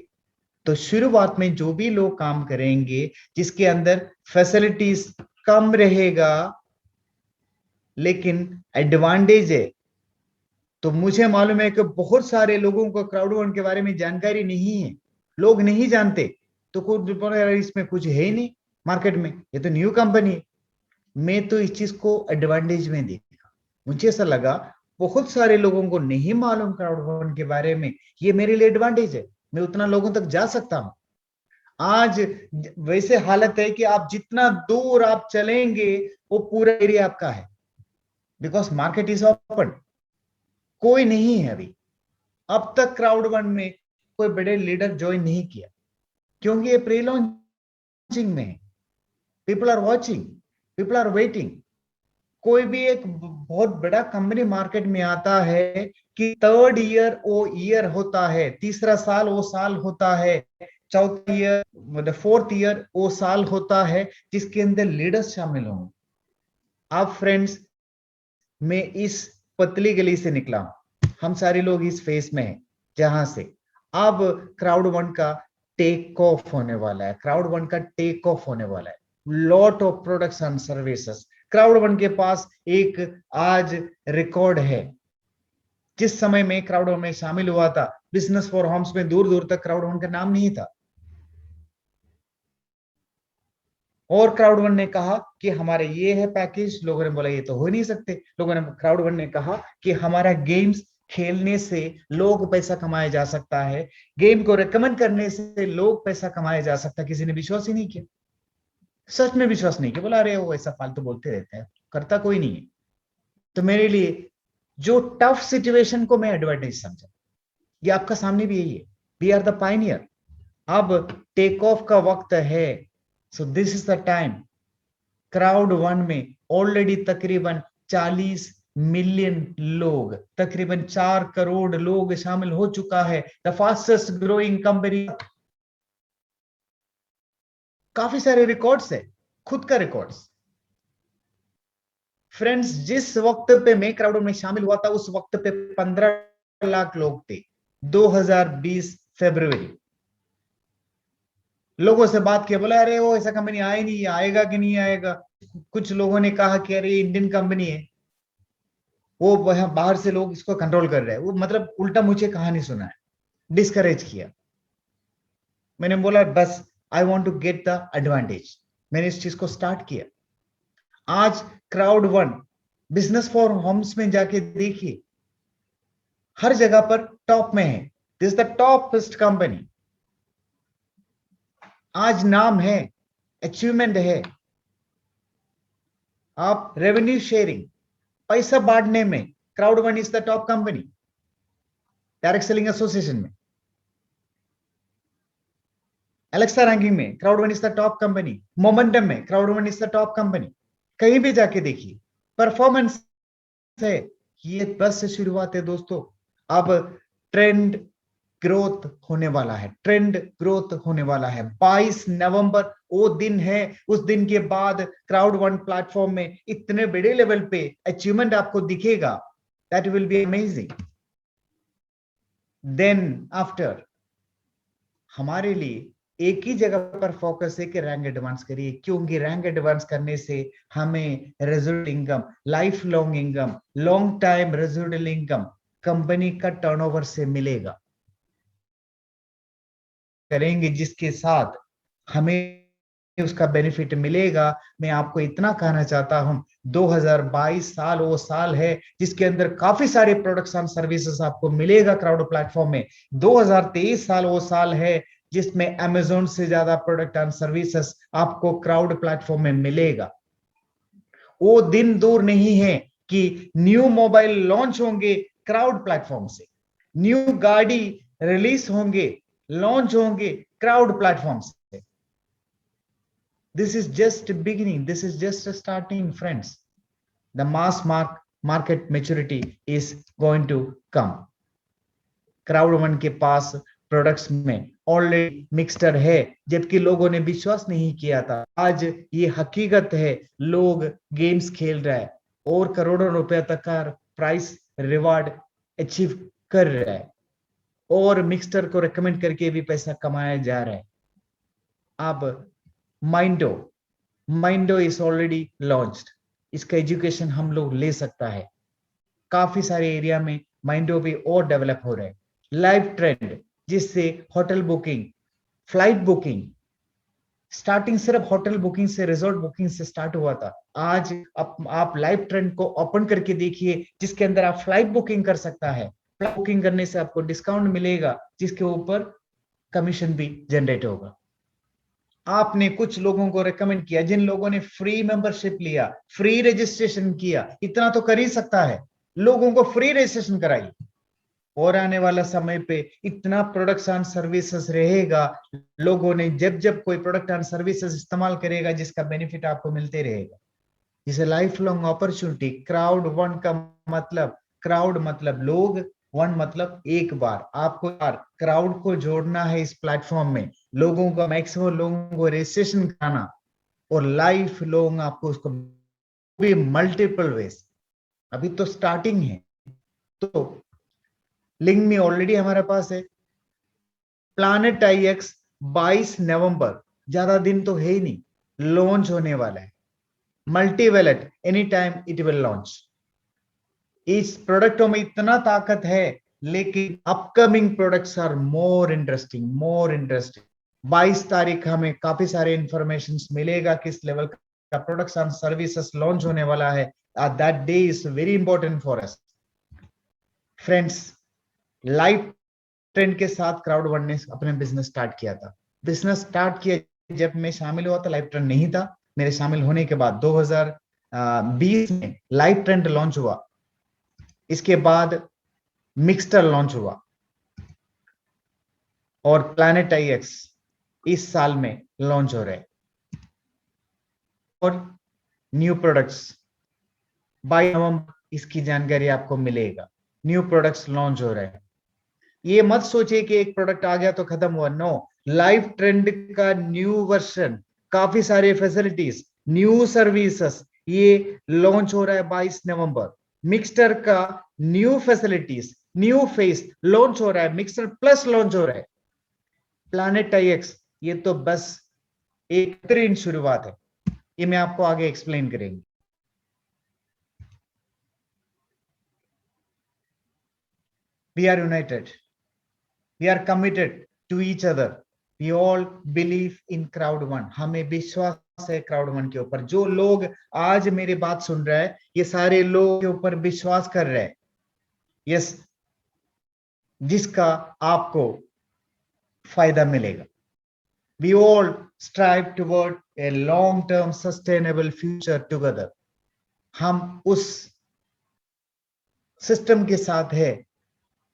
तो शुरुआत में जो भी लोग काम करेंगे, जिसके अंदर फैसिलिटीज कम रहेगा लेकिन एडवांटेज है, तो मुझे मालूम है कि बहुत सारे लोगों को क्राउड वन के बारे में जानकारी नहीं है, लोग नहीं जानते। तो कुछ इसमें कुछ है ही नहीं मार्केट में, ये तो न्यू कंपनी है। मैं तो इस चीज को एडवांटेज में देखा। मुझे ऐसा लगा बहुत सारे लोगों को नहीं मालूम क्राउड वन के बारे में, ये मेरे लिए एडवांटेज है, मैं उतना लोगों तक जा सकता हूं। आज वैसे हालत है कि आप जितना दूर आप चलेंगे वो पूरा एरिया आपका है, बिकॉज मार्केट इज ओपन। कोई नहीं है अभी, अब तक क्राउड वन में कोई बड़े लीडर ज्वाइन नहीं किया, क्योंकि ये प्री लॉन्चिंग में है। People are watching, people are waiting. कोई भी एक बहुत बड़ा कंपनी मार्केट में आता है कि थर्ड ईयर वो ईयर होता है, तीसरा साल वो साल होता है, चौथा ईयर मतलब फोर्थ ईयर वो साल होता है, जिसके अंदर लीडर्स शामिल होंगे। अब फ्रेंड्स, मैं इस पतली गली से निकला हूं, हम सारे लोग इस फेस में हैं, जहां से अब क्राउड वन का टेक ऑफ होने वाला है। क्राउड वन का टेक ऑफ होने वाला है। Lot of products and services crowd One के पास एक आज रिकॉर्ड है। जिस समय में क्राउड वन में शामिल हुआ था, बिजनेस फॉर होम्स में दूर दूर तक क्राउड वन का नाम नहीं था। और क्राउड वन ने कहा कि हमारे ये है पैकेज, लोगों ने बोला ये तो हो नहीं सकते। लोगों ने, क्राउड वन ने कहा कि हमारा गेम्स खेलने से लोग पैसा कमाया जा सकता है, गेम को रेकमेंड करने से लोग पैसा कमाया जा सकता है। किसी ने विश्वास ही नहीं किया, सच में विश्वास नहीं किया, बोला अरे वो ऐसा फालतू बोलते रहते हैं, करता कोई नहीं है। तो मेरे लिए जो टफ सिचुएशन को मैं एडवांटेज समझा, ये आपका सामने भी यही है। We are the pioneer. अब टेक ऑफ का वक्त है। So this is the time. Crowd One में ऑलरेडी तकरीबन 40 मिलियन लोग, तकरीबन 4 करोड़ लोग शामिल हो चुका है। The fastest growing company. काफी सारे रिकॉर्ड्स है, खुद का रिकॉर्ड्स। फ्रेंड्स, जिस वक्त पे मैं क्राउड में शामिल हुआ था, उस वक्त पे 15 लाख लोग थे। 2020 फरवरी। लोगों से बात किया, बोला अरे वो ऐसा कंपनी आए नहीं, आएगा कि नहीं आएगा। कुछ लोगों ने कहा कि अरे इंडियन कंपनी है, वो वहां बाहर से लोग इसको कंट्रोल कर रहे हैं। वो मतलब उल्टा मुझे कहानी सुना है, डिस्करेज किया। मैंने बोला बस, I want to get the advantage. मैंने इस चीज को स्टार्ट किया। आज Crowd One business for homes में जाके देखिए, हर जगह पर टॉप में है। This the topest company. आज नाम है, अचीवमेंट है। आप रेवेन्यू शेयरिंग, पैसा बांटने में Crowd One is the top company. Direct selling association में, एलेक्सा रैंकिंग में Crowd One is the top company. Momentum में Crowd One is the top company. कहीं भी जाके देखिए, परफॉर्मेंस है। ये बस से शुरुआत है दोस्तों। अब ट्रेंड ग्रोथ होने वाला है, ट्रेंड ग्रोथ होने वाला है। 22 नवंबर वो दिन है। उस दिन के बाद क्राउड वन प्लेटफॉर्म में इतने बड़े लेवल पे अचीवमेंट आपको दिखेगा, that will be amazing. Then after, हमारे लिए एक ही जगह पर फोकस है कि रैंक एडवांस करिए, क्योंकि रैंक एडवांस करने से हमें residual income, life long income, long time residual income company का टर्नओवर से मिलेगा। करेंगे जिसके साथ हमें उसका बेनिफिट मिलेगा। मैं आपको इतना कहना चाहता हूं, 2022 साल वो साल है जिसके अंदर काफी सारे प्रोडक्ट्स एंड सर्विसेज आपको मिलेगा क्राउड प्लेटफॉर्म में। 2023 साल वो साल है जिसमें अमेजोन से ज्यादा प्रोडक्ट एंड सर्विसेज आपको क्राउड प्लेटफॉर्म में मिलेगा। वो दिन दूर नहीं है कि न्यू मोबाइल लॉन्च होंगे क्राउड प्लेटफॉर्म से, न्यू गाड़ी रिलीज होंगे, लॉन्च होंगे क्राउड प्लेटफॉर्म से। This is just beginning. This is just starting, friends. The market maturity is going to come. Crowd One के पास प्रोडक्ट्स में ऑलरेडी मिक्सचर है, जबकि लोगों ने विश्वास नहीं किया था। आज ये हकीकत है, लोग गेम्स खेल रहा है और करोड़ों रुपए तक का प्राइस रिवार्ड अचीव कर रहा है और मिक्सचर को रिकमेंड करके भी पैसा कमाया जा रहा है। अब माइंडो इज ऑलरेडी लॉन्च्ड। इसका एजुकेशन हम लोग ले सकता है। काफी सारे एरिया में माइंडो भी और डेवलप हो रहे हैं। लाइव ट्रेंड, जिससे hotel booking, flight booking, starting सिर्फ होटल बुकिंग से, रिजॉर्ट बुकिंग से स्टार्ट हुआ था। आज आप लाइव ट्रेंड को ओपन करके देखिए, जिसके अंदर आप फ्लाइट बुकिंग कर सकता है। फ्लाइट बुकिंग करने से आपको डिस्काउंट मिलेगा, जिसके ऊपर कमीशन भी जनरेट होगा। आपने कुछ लोगों को रेकमेंड किया, जिन लोगों ने फ्री मेंबरशिप लिया, फ्री रजिस्ट्रेशन किया, इतना तो कर ही सकता है, लोगों को फ्री रजिस्ट्रेशन कराइए। और आने वाला समय पे इतना प्रोडक्ट्स एंड सर्विसेज रहेगा, लोगों ने जब जब कोई प्रोडक्ट एंड सर्विसेज इस्तेमाल करेगा, जिसका बेनिफिट आपको मिलते रहेगा। जिसे life long opportunity. Crowd one का मतलब, क्राउड मतलब लोग, वन मतलब एक बार। आपको यार क्राउड को जोड़ना है इस प्लेटफॉर्म में, लोगों का मैक्सिमम लोगों को रजिस्ट्रेशन कराना, और लाइफ लॉन्ग आपको उसको भी मल्टीपल वेज। अभी तो स्टार्टिंग है, तो लिंक में ऑलरेडी हमारे पास है। प्लानेट आईएक्स 22 नवंबर, ज्यादा दिन तो है ही नहीं, लॉन्च होने वाला है। Multi wallet, any time it will launch. इस प्रोडक्टों में इतना ताकत है, लेकिन upcoming products are more interesting. 22 तारीख हमें काफी सारे इंफॉर्मेशन मिलेगा किस लेवल का प्रोडक्ट्स एंड सर्विसेज लॉन्च होने वाला है। That day is very important for us friends. Live trend के साथ क्राउड वन ने अपने बिजनेस स्टार्ट किया था। बिजनेस स्टार्ट किया जब मैं शामिल हुआ था, लाइव ट्रेंड नहीं था। मेरे शामिल होने के बाद 2020 में लाइव ट्रेंड लॉन्च हुआ। इसके बाद मिक्सटर लॉन्च हुआ, और प्लैनेट आईएक्स इस साल में लॉन्च हो रहे हैं। और न्यू प्रोडक्ट्स 22 नवंबर इसकी जानकारी आपको मिलेगा। न्यू प्रोडक्ट्स लॉन्च हो रहे हैं। ये मत सोचिए कि एक प्रोडक्ट आ गया तो खत्म हुआ। नो, लाइव ट्रेंड का न्यू वर्जन, काफी सारे फैसिलिटीज, न्यू सर्विसेज, ये लॉन्च हो रहा है 22 नवंबर। मिक्सटर का new facilities, new face launch हो रहा है। मिक्सटर प्लस लॉन्च हो रहा है। प्लैनेट आईएक्स ये तो बस एक बेहतरीन शुरुआत है, ये मैं आपको आगे एक्सप्लेन करेंगे। We are united, we are committed to each other, we all believe in Crowd One. हमें विश्वास है क्राउड वन के ऊपर। जो लोग आज मेरी बात सुन रहे हैं, ये सारे लोग के ऊपर विश्वास कर रहे हैं। यस, जिसका आपको फायदा मिलेगा। We all strive toward a long-term sustainable future together. हम उस सिस्टम के साथ है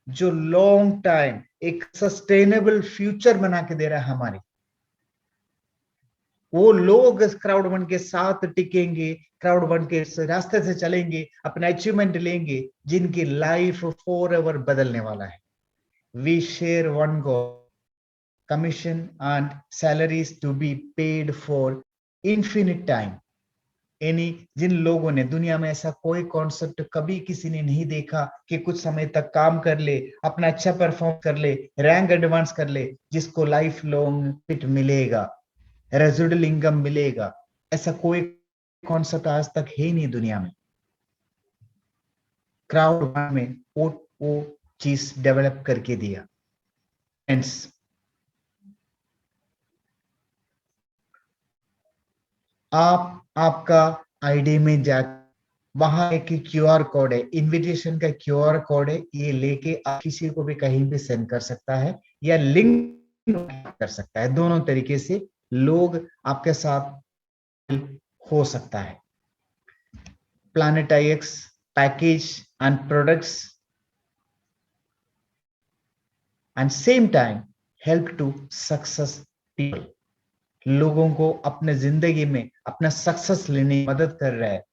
जो लॉन्ग टाइम एक सस्टेनेबल फ्यूचर बना के दे रहा है हमारी। वो लोग क्राउड वन के साथ टिकेंगे, क्राउड वन के रास्ते से चलेंगे, अपना अचीवमेंट लेंगे, जिनकी लाइफ फॉर एवर बदलने वाला है। We share one goal, commission and salaries to be paid for infinite time. यानी जिन लोगों ने, दुनिया में ऐसा कोई कॉन्सेप्ट कभी किसी ने नहीं देखा कि कुछ समय तक काम कर ले, अपना अच्छा परफॉर्म कर ले, रैंक एडवांस कर ले, जिसको लाइफ लॉन्ग फिट मिलेगा, रेजिडुअल इनकम मिलेगा। ऐसा कोई कॉन्सेप्ट आज तक है नहीं दुनिया में। क्राउड में वो चीज डेवलप करके दिया। फ्रेंड्स, आप आपका आईडी में जा, वहां एक क्यूआर कोड है, इनविटेशन का क्यूआर कोड है, ये लेके आप किसी को भी कहीं भी सेंड कर सकता है या लिंक कर सकता है। दोनों तरीके से लोग आपके साथ हो सकता है। Planet IX package and products and same time help to success people, लोगों को अपने जिंदगी में अपना सक्सेस लेने में मदद कर रहा है।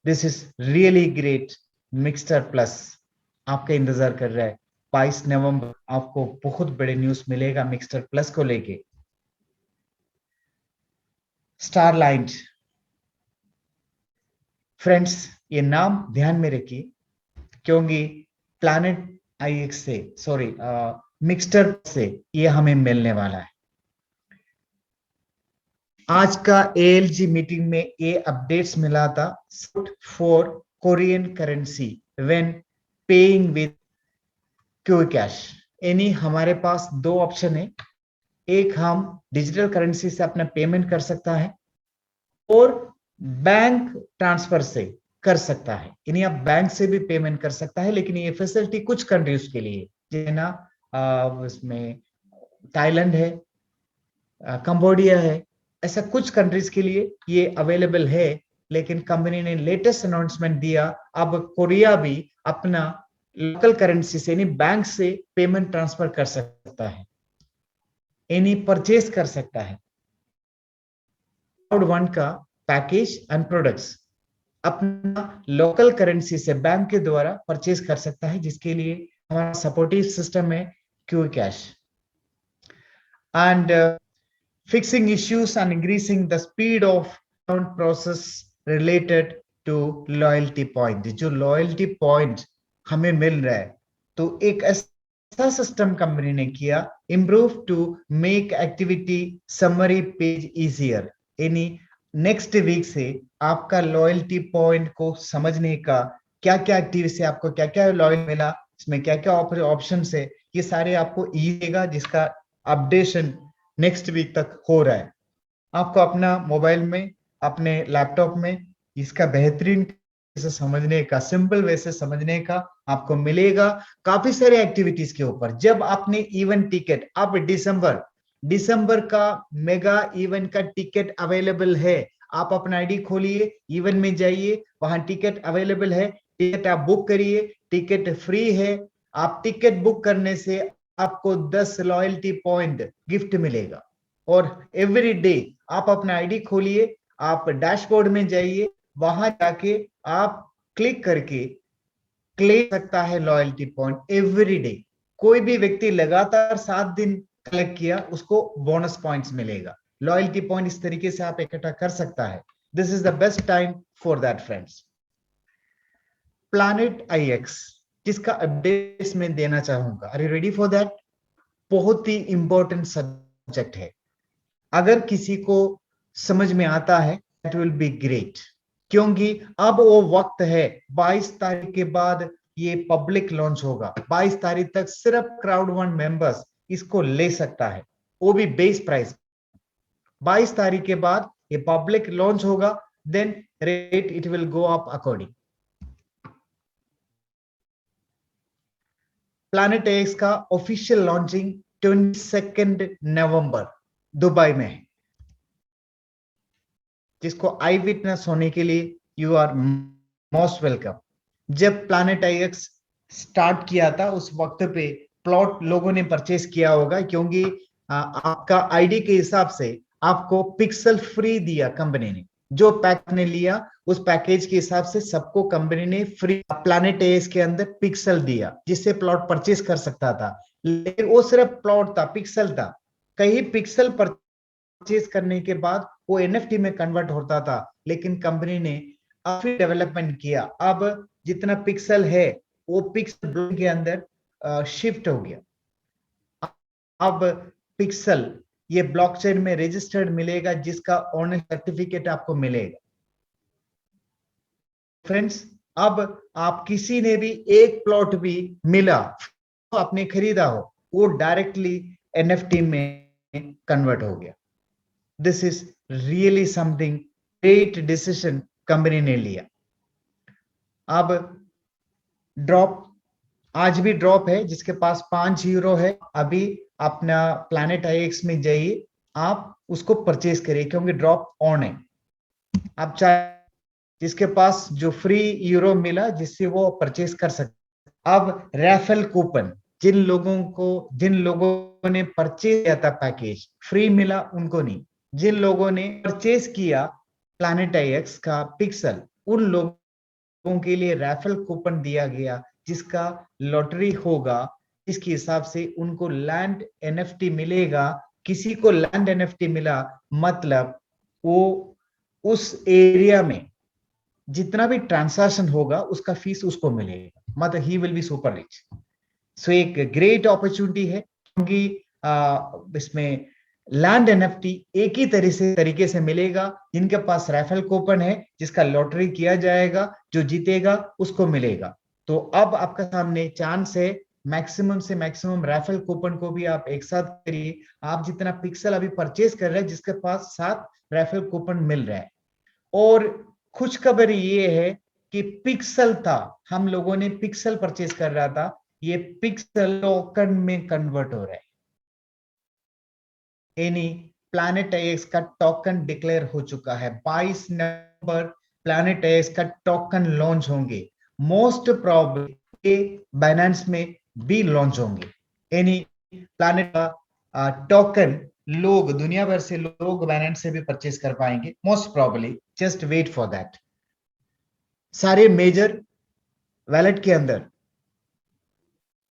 This is really great. Mixture plus आपका इंतजार कर रहा है। 22 नवंबर आपको बहुत बड़े न्यूज मिलेगा मिक्सचर प्लस को लेके। स्टारलाइट फ्रेंड्स, ये नाम ध्यान में रखिए, क्योंकि प्लैनेट IX से, सॉरी, मिक्सचर से ये हमें मिलने वाला है। आज का ALG मीटिंग में ये अपडेट्स मिला था। For Korean currency when paying with Q cash, यानी हमारे पास दो ऑप्शन है। एक, हम डिजिटल करेंसी से अपना पेमेंट कर सकता है और बैंक ट्रांसफर से कर सकता है, यानी आप बैंक से भी पेमेंट कर सकता है। लेकिन ये फैसिलिटी कुछ कंट्रीज के लिए, जैसे ना उसमें थाईलैंड है, कंबोडिया है, ऐसा कुछ कंट्रीज के लिए ये अवेलेबल है। लेकिन कंपनी ने लेटेस्ट अनाउंसमेंट दिया, अब कोरिया भी अपना लोकल करेंसी से यानी बैंक से पेमेंट ट्रांसफर कर सकता है, यानी परचेज कर सकता है। क्लाउड वन का पैकेज एंड प्रोडक्ट्स अपना लोकल करेंसी से बैंक के द्वारा परचेज कर सकता है, जिसके लिए हमारा सपोर्टिव सिस्टम है Q cash. And fixing issues and increasing the speed of process related to loyalty point। जो loyalty point हमें मिल रहा है, तो एक ऐसा सिस्टम कंपनी ने किया, improve to make activity summary page easier, यानी नेक्स्ट वीक से आपका लॉयल्टी पॉइंट को समझने का, क्या क्या एक्टिविटी से आपको क्या क्या लॉयल मिला, इसमें क्या क्या ऑप्शन है, ये सारे आपको ईजिएगा, जिसका अपडेशन नेक्स्ट वीक तक हो रहा है। आपको अपना मोबाइल में, अपने लैपटॉप में इसका बेहतरीन से समझने का, सिंपल वे से समझने का आपको मिलेगा काफी सारे एक्टिविटीज के ऊपर। जब आपने इवेंट टिकट, अब दिसंबर का मेगा इवेंट का टिकट अवेलेबल है, आप अपना आईडी खोलिए, इवेंट में जाइए, वहां टिकट अवेलेबल है, टिकट आप बुक करिए, टिकट फ्री है। आप टिकट बुक करने से आपको 10 लॉयल्टी पॉइंट गिफ्ट मिलेगा। और एवरी डे आप अपना आईडी खोलिए, आप डैशबोर्ड में जाइए, वहां जाके आप क्लिक करके क्लेम सकता है लॉयल्टी पॉइंट एवरी डे। कोई भी व्यक्ति लगातार 7 दिन कलेक्ट किया, उसको बोनस पॉइंट्स मिलेगा। लॉयल्टी पॉइंट इस तरीके से आप इकट्ठा कर सकता है। This is the best time for that friends. Planet IX जिसका अपडेट्स में देना चाहूंगा, are you ready for that? बहुत ही इंपॉर्टेंट सब्जेक्ट है। अगर किसी को समझ में आता है, दैट विल बी ग्रेट, क्योंकि अब वो वक्त है, 22 तारीख के बाद ये पब्लिक लॉन्च होगा। 22 तारीख तक सिर्फ क्राउड वन मेंबर्स इसको ले सकता है, वो भी बेस प्राइस। 22 तारीख के बाद ये पब्लिक लॉन्च होगा, then rate it will go up according. Planet IX का ऑफिशियल लॉन्चिंग 22 नवंबर दुबई में है, जिसको आई विटनेस होने के लिए यू आर मोस्ट वेलकम। जब प्लैनेट IX स्टार्ट किया था, उस वक्त पे प्लॉट लोगों ने परचेस किया होगा, क्योंकि आपका आईडी के हिसाब से आपको पिक्सल फ्री दिया कंपनी ने। जो पैक ने लिया, उस पैकेज के हिसाब से सबको कंपनी ने फ्री प्लैनेट IX के अंदर पिक्सल दिया, जिससे प्लॉट परचेस कर सकता था। लेकिन वो सिर्फ प्लॉट था, पिक्सल था। कहीं पिक्सल परचेस करने के बाद वो NFT में कन्वर्ट होता था, लेकिन कंपनी ने काफी डेवलपमेंट किया। अब जितना पिक्सल है वो पिक्सल के अंदर शिफ्ट हो गया। अब पिक्सल ये ब्लॉकचेन में रजिस्टर्ड मिलेगा, जिसका ओनर सर्टिफिकेट आपको मिलेगा। फ्रेंड्स, अब आप किसी ने भी एक प्लॉट भी मिला, तो आपने खरीदा हो, वो डायरेक्टली NFT में कन्वर्ट हो गया। This is really something great decision company ने लिया। अब ड्रॉप, आज भी ड्रॉप है, जिसके पास 5 यूरो है, अभी अपना प्लैनेट आईएक्स में जाइए, आप उसको परचेज करिए क्योंकि ड्रॉप ऑन है। आप चाहे जिसके पास जो फ्री यूरो मिला जिससे वो परचेज कर सकते। अब रैफल कूपन, जिन लोगों ने परचेज किया था पैकेज, फ्री मिला उनको नहीं, जिन लोगों ने परचेज किया प्लैनेट आईएक्स का पिक्सल, उन लोगों के लिए रैफल कूपन दिया गया जिसका लॉटरी होगा, इसके हिसाब से उनको लैंड एनएफटी मिलेगा। किसी को लैंड एनएफटी मिला मतलब वो उस एरिया में जितना भी ट्रांसैक्शन होगा उसका फीस उसको मिलेगा, मतलब he will be super rich. So एक ग्रेट अपॉर्चुनिटी है क्योंकि इसमें लैंड एनएफटी एक ही तरीके से मिलेगा। जिनके पास रैफल कूपन है, जिसका लॉटरी किया जाएगा, जो जीतेगा उसको मिलेगा। तो अब आपका सामने चांस है, मैक्सिमम से मैक्सिमम रैफल कूपन को भी आप एक साथ करिए। आप जितना पिक्सल अभी परचेज कर रहे हैं, जिसके पास 7 रैफल कूपन मिल रहा है। और खुशखबरी ये है कि पिक्सल था, हम लोगों ने पिक्सल परचेज कर रहा था, ये पिक्सल टोकन में कन्वर्ट हो रहा है। यानी प्लैनेट आईएक्स का टोकन डिक्लेयर हो चुका है। 22 नवंबर प्लैनेट आईएक्स का टोकन लॉन्च होंगे। मोस्ट प्रोबेबली बाइनेंस में भी लॉन्च होंगे। यानी प्लैनेट का टोकन लोग, दुनिया भर से लोग बाइनेंस से भी परचेज कर पाएंगे most probably. Just wait for that. सारे मेजर वैलेट के अंदर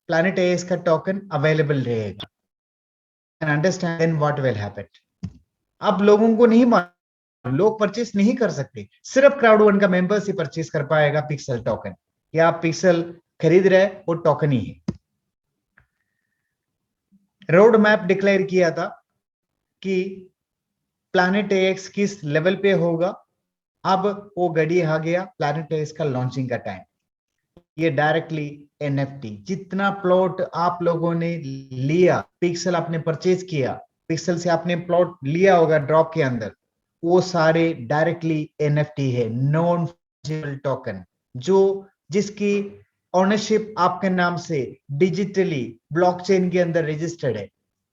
प्लैनेट आईएक्स का टोकन अवेलेबल रहेगा। Understand then what will happen. अब लोगों को नहीं मालूम, लोग परचेस नहीं कर सकते, सिर्फ क्राउड वन का मेंबर्स ही परचेस कर पाएगा पिक्सल टोकन। या आप पिक्सल खरीद रहे वो टोकन ही है। रोड मैप डिक्लेयर किया था कि प्लैनेट एक्स किस लेवल पे होगा। अब वो घड़ी आ गया, प्लैनेट एक्स का लॉन्चिंग का टाइम। ये डायरेक्टली एनएफटी, जितना प्लॉट आप लोगों ने लिया, पिक्सल आपने परचेज किया, पिक्सल से आपने प्लॉट लिया होगा ड्रॉप के अंदर, वो सारे डायरेक्टली एनएफटी है, नॉन फंजिबल टोकन, जो जिसकी ओनरशिप आपके नाम से डिजिटली ब्लॉकचेन के अंदर रजिस्टर्ड है।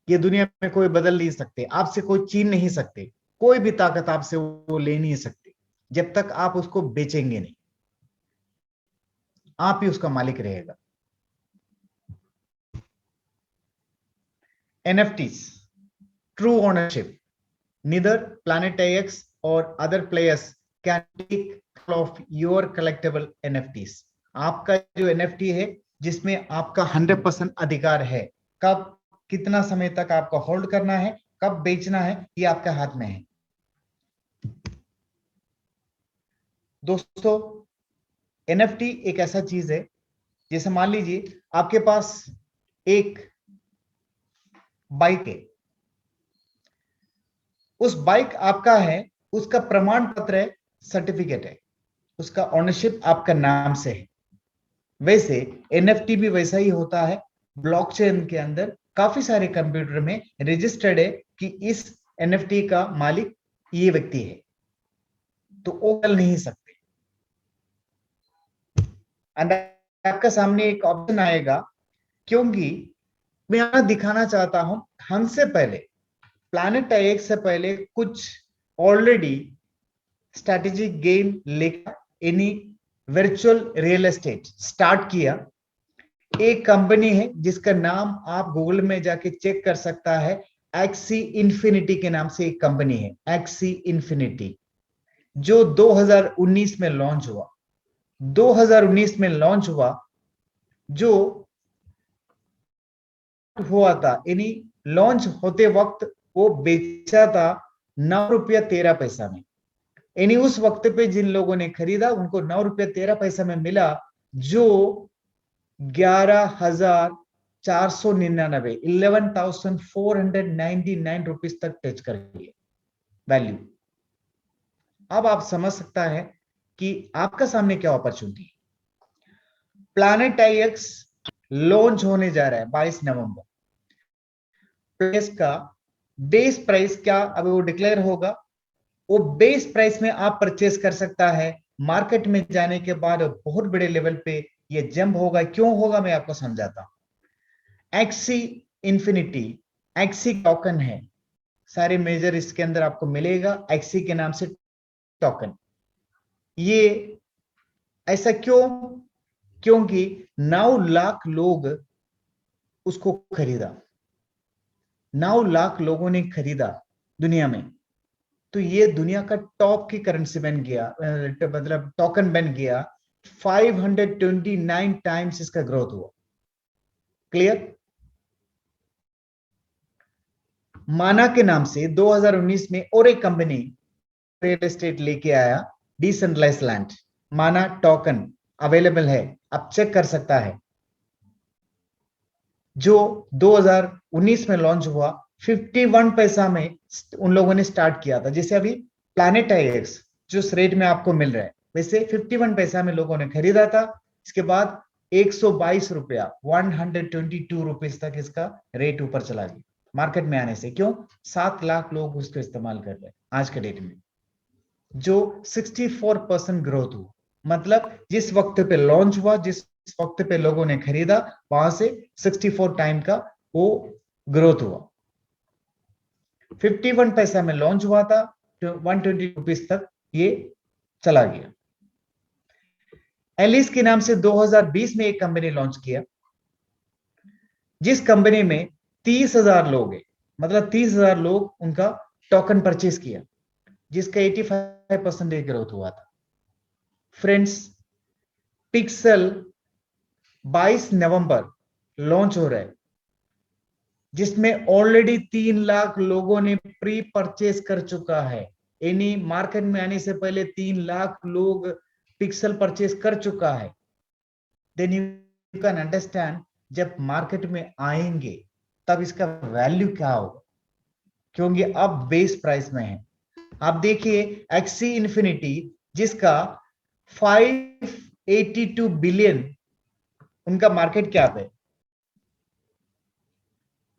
ये दुनिया में कोई बदल नहीं सकते, आपसे कोई छीन नहीं सकते, कोई भी ताकत आपसे वो ले नहीं सकती जब तक आप उसको बेचेंगे नहीं। आप ही उसका मालिक रहेगा। NFTs, true ownership. Neither Planet AX or other players can take control of your collectible NFTs. आपका जो NFT है, जिसमें आपका 100% अधिकार है, कब कितना समय तक आपको होल्ड करना है, कब बेचना है, ये आपके हाथ में है। दोस्तों, NFT एक ऐसा चीज है, जैसे मान लीजिए आपके पास एक बाइक है, उस बाइक आपका है, उसका प्रमाण पत्र है, सर्टिफिकेट है, उसका ओनरशिप आपका नाम से है। वैसे एनएफटी भी वैसा ही होता है। ब्लॉकचेन के अंदर काफी सारे कंप्यूटर में रजिस्टर्ड है कि इस एनएफटी का मालिक ये व्यक्ति है, तो वो कर नहीं सकते। आपका सामने एक ऑप्शन आएगा, क्योंकि मैं यहां दिखाना चाहता हूं, हमसे पहले प्लैनेट आईएक्स से पहले कुछ ऑलरेडी स्ट्रैटेजिक गेम लेकर इन्हीं वर्चुअल रियल एस्टेट स्टार्ट किया। एक कंपनी है जिसका नाम आप गूगल में जाके चेक कर सकता है, एक्सी इन्फिनिटी के नाम से एक कंपनी है, एक्सी इन्फिनिटी, जो 2019 में लॉन्च हुआ। 2019 में लॉन्च हुआ, जो हुआ था, यानी लॉन्च होते वक्त वो बेचा था 9 रुपया 13 पैसा में। यानी उस वक्त पे जिन लोगों ने खरीदा उनको 9 रुपया 13 पैसा में मिला, जो 11,499 11,499 रुपीज तक टच कर लिए वैल्यू। अब आप समझ सकता है कि आपका सामने क्या अपॉर्चुनिटी है। प्लैनेट आईएक्स लॉन्च होने जा रहा है 22 नवंबर। प्राइस का बेस प्राइस क्या अभी वो डिक्लेयर होगा, वो बेस प्राइस में आप परचेस कर सकता है। मार्केट में जाने के बाद बहुत बड़े लेवल पे ये जंप होगा। क्यों होगा मैं आपको समझाता हूं। एक्सी इन्फिनिटी, एक्सी टोकन है, सारे मेजर इसके अंदर आपको मिलेगा एक्सी के नाम से टोकन। ये ऐसा क्यों? क्योंकि 9 लाख लोग उसको खरीदा, 9 लाख लोगों ने खरीदा दुनिया में। तो ये दुनिया का टॉप की करेंसी बन गया, मतलब टोकन बन गया। 529 टाइम्स इसका ग्रोथ हुआ। क्लियर? माना के नाम से 2019 में और एक कंपनी रियल एस्टेट लेके आया, डिसेंट्रलाइज्ड लैंड। माना टोकन अवेलेबल है, आप चेक कर सकता है, जो 2019 में लॉन्च हुआ। 51 पैसा में उन लोगों ने स्टार्ट किया था। जैसे अभी प्लैनेट एक्स जिस रेट में आपको मिल रहा है, वैसे 51 पैसा में लोगों ने खरीदा था। इसके बाद 122 रुपया, 122 रुपीज तक इसका रेट ऊपर चला गया मार्केट में आने से। क्यों? 7 लाख लोग उसको इस्तेमाल कर रहे हैं आज के डेट में, जो 64% ग्रोथ हुआ। मतलब जिस वक्त पे लॉन्च हुआ, जिस वक्त पे लोगों ने खरीदा, वहां से 64 टाइम का वो ग्रोथ हुआ। 51 पैसा में लॉन्च हुआ था, तो 120 रुपीज तक ये चला गया। एलिस के नाम से 2020 में एक कंपनी लॉन्च किया, जिस कंपनी में 30,000 लोग हैं, मतलब 30,000 लोग उनका टोकन परचेज किया, जिसका 85% ग्रोथ हुआ था। फ्रेंड्स, पिक्सल 22 नवंबर लॉन्च हो रहा है, जिसमें ऑलरेडी 3 लाख लोगों ने प्री परचेज कर चुका है। यानी मार्केट में आने से पहले 3 लाख लोग पिक्सल परचेज कर चुका है। देन यू कैन अंडरस्टैंड, जब मार्केट में आएंगे तब इसका वैल्यू क्या होगा, क्योंकि अब बेस प्राइस में है। आप देखिए एक्सी इन्फिनिटी, जिसका 582 बिलियन उनका मार्केट कैप है,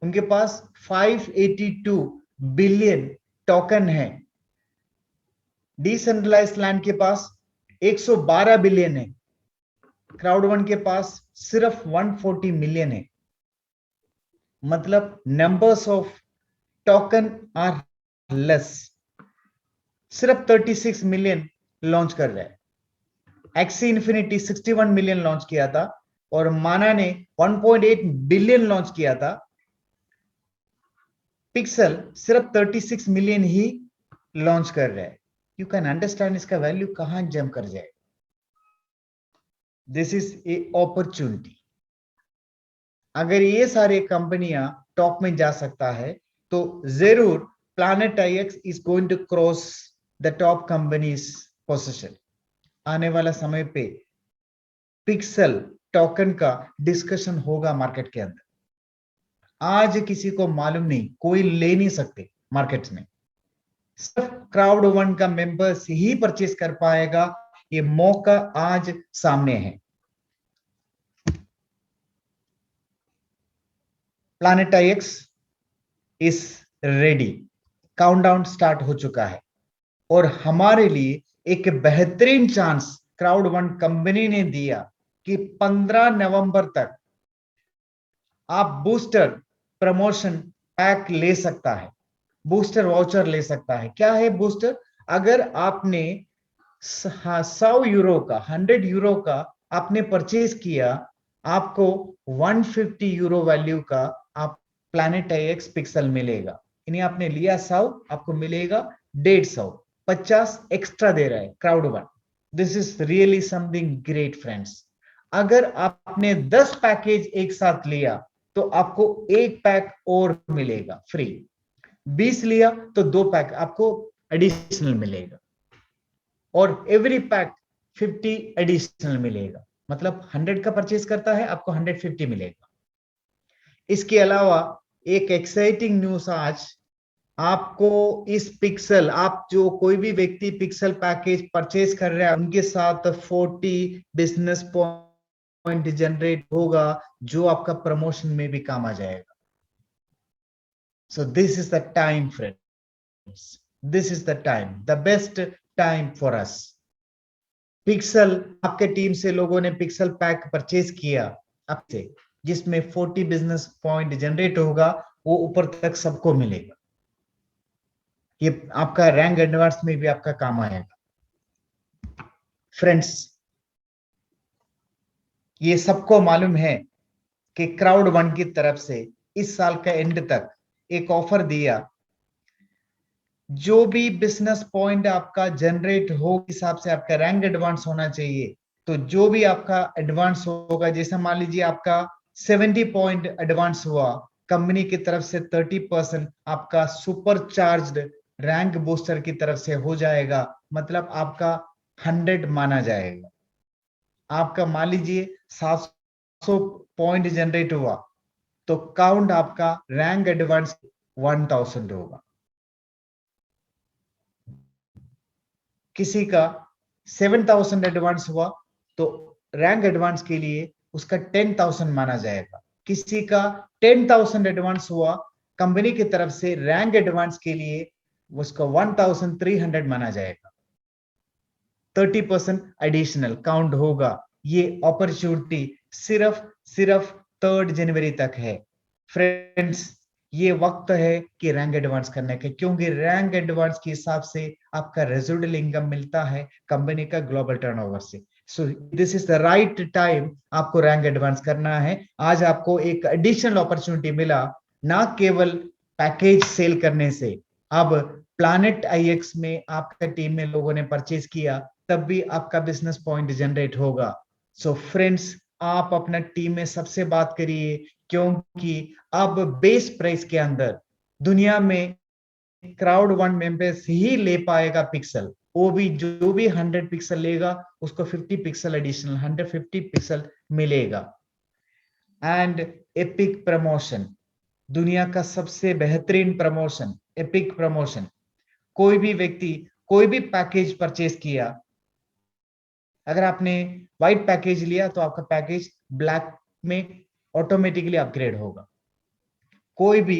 उनके पास 582 बिलियन टोकन है। डिसेंट्रलाइज्ड लैंड के पास 112 बिलियन है। क्राउड वन के पास सिर्फ 140 मिलियन है। मतलब numbers of token are less. सिर्फ 36 मिलियन लॉन्च कर रहा है। एक्सी इन्फिनिटी 61 मिलियन लॉन्च किया था, और माना ने 1.8 बिलियन लॉन्च किया था। पिक्सल सिर्फ 36 मिलियन ही लॉन्च कर रहा है। यू कैन अंडरस्टैंड इसका वैल्यू कहां जंप कर जाए। This is a opportunity. अगर ये सारे कंपनियां टॉप में जा सकता है, तो जरूर Planet IX is going to cross the top companies position. आने वाला समय पे पिक्सल टोकन का डिस्कशन होगा मार्केट के अंदर। आज किसी को मालूम नहीं, कोई ले नहीं सकते मार्केट में, सिर्फ क्राउड वन का मेंबर्स ही परचेस कर पाएगा। ये मौका आज सामने है। Planet IX is ready, countdown start हो चुका है, और हमारे लिए एक बेहतरीन चांस क्राउड वन कंपनी ने दिया कि 15 नवंबर तक आप बूस्टर प्रमोशन पैक ले सकता है, बूस्टर वाउचर ले सकता है। क्या है बूस्टर? अगर आपने 100 यूरो का, 100 यूरो का आपने परचेज किया, आपको 150 यूरो वैल्यू का आप प्लैनेट आईएक्स पिक्सल मिलेगा। यानी आपने लिया 100, आपको मिलेगा 150, 50 एक्स्ट्रा दे रहा है Crowd one. This is really something great friends. अगर आपने 10 पैकेज एक साथ लिया, तो आपको एक पैक और मिलेगा फ्री। 20 लिया तो 2 पैक आपको एडिशनल मिलेगा, और एवरी पैक 50 एडिशनल मिलेगा। मतलब 100 का परचेज करता है, आपको 150 मिलेगा। इसके अलावा एक एक्साइटिंग न्यूज आज आपको, इस पिक्सल, आप जो कोई भी व्यक्ति पिक्सल पैकेज परचेज कर रहा है, उनके साथ 40 बिजनेस पॉइंट जनरेट होगा, जो आपका प्रमोशन में भी काम आ जाएगा। सो this is the time friends, this is the time, the best time for us. Pixel, आपके टीम से लोगों ने पिक्सल पैक परचेज किया आपसे, जिसमें 40 बिजनेस पॉइंट जनरेट होगा, वो ऊपर तक सबको मिलेगा। ये आपका रैंक एडवांस में भी आपका काम आएगा। फ्रेंड्स, ये सबको मालूम है कि क्राउड वन की तरफ से इस साल का एंड तक एक ऑफर दिया, जो भी बिजनेस पॉइंट आपका जनरेट हो हिसाब से आपका रैंक एडवांस होना चाहिए। तो जो भी आपका एडवांस होगा, जैसे मान लीजिए आपका 70 पॉइंट एडवांस हुआ, कंपनी की तरफ से 30% आपका सुपर चार्ज रैंक बूस्टर की तरफ से हो जाएगा, मतलब आपका 100 माना जाएगा। आपका मान लीजिए 700 पॉइंट जनरेट हुआ, तो काउंट आपका रैंक एडवांस 1000 होगा। किसी का 7000 एडवांस हुआ, तो रैंक एडवांस के लिए उसका 10,000 माना जाएगा। किसी का 10,000 एडवांस हुआ, कंपनी की तरफ से रैंक एडवांस के लिए उसका 1300 माना जाएगा। 30% एडिशनल काउंट होगा। ये अपॉर्चुनिटी सिर्फ 3 जनवरी तक है। फ्रेंड्स, ये वक्त है कि रैंक एडवांस करने के, क्योंकि रैंक एडवांस के हिसाब से आपका रेजिडुअल इनकम मिलता है कंपनी का ग्लोबल टर्नओवर से। सो this is the right time आपको रैंक एडवांस करना है। आज आपको एक एडिशनल अपॉर्चुनिटी मिला, ना केवल पैकेज सेल करने से। अब प्लैनेट आईएक्स में आपका टीम में लोगों ने परचेज किया, तब भी आपका बिजनेस पॉइंट जनरेट होगा। सो फ्रेंड्स, आप अपना टीम में सबसे बात करिए, क्योंकि अब बेस प्राइस के अंदर दुनिया में क्राउड वन मेंबर्स ही ले पाएगा पिक्सल। वो भी जो भी 100 पिक्सल लेगा, उसको 50 पिक्सल एडिशनल 150 पिक्सल मिलेगा। एंड एपिक प्रमोशन, दुनिया का सबसे बेहतरीन प्रमोशन, एपिक प्रमोशन। कोई भी व्यक्ति कोई भी पैकेज परचेज किया, अगर आपने व्हाइट पैकेज लिया तो आपका पैकेज ब्लैक में ऑटोमेटिकली अपग्रेड होगा। कोई भी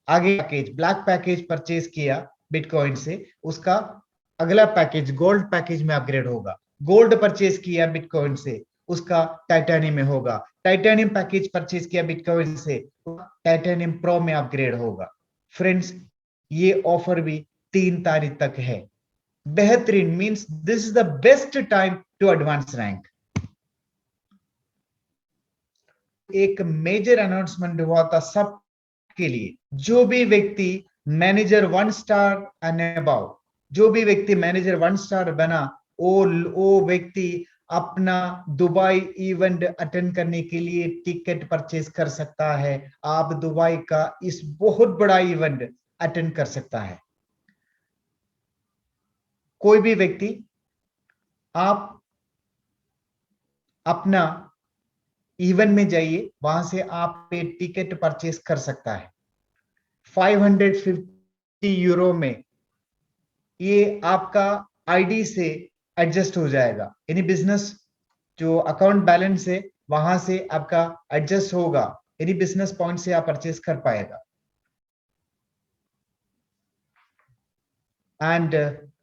आगे पैकेज ब्लैक पैकेज परचेज किया बिटकॉइन से, उसका अगला पैकेज गोल्ड पैकेज में अपग्रेड होगा। गोल्ड परचेज किया बिटकॉइन से, उसका टाइटेनियम में होगा। टाइटेनियम पैकेज परचेज किया बिटकॉइन से, टाइटेनियम प्रो में अपग्रेड होगा। फ्रेंड्स, ये ऑफर भी 3 तारीख तक है। बेहतरीन means this is the best time to advance rank. एक मेजर अनाउंसमेंट हुआ था सबके लिए, जो भी व्यक्ति मैनेजर 1 स्टार एंड अबव, जो भी व्यक्ति मैनेजर 1 स्टार बना, वो व्यक्ति अपना दुबई इवेंट अटेंड करने के लिए टिकट परचेज कर सकता है। आप दुबई का इस बहुत बड़ा इवेंट अटेंड कर सकता है। कोई भी व्यक्ति, आप अपना इवेंट में जाइए, वहां से आप टिकट परचेज कर सकता है। 550 यूरो में ये आपका आईडी से एडजस्ट हो जाएगा, यानी बिजनेस जो अकाउंट बैलेंस है वहां से आपका एडजस्ट होगा, यानी बिजनेस पॉइंट से आप परचेज कर पाएगा। And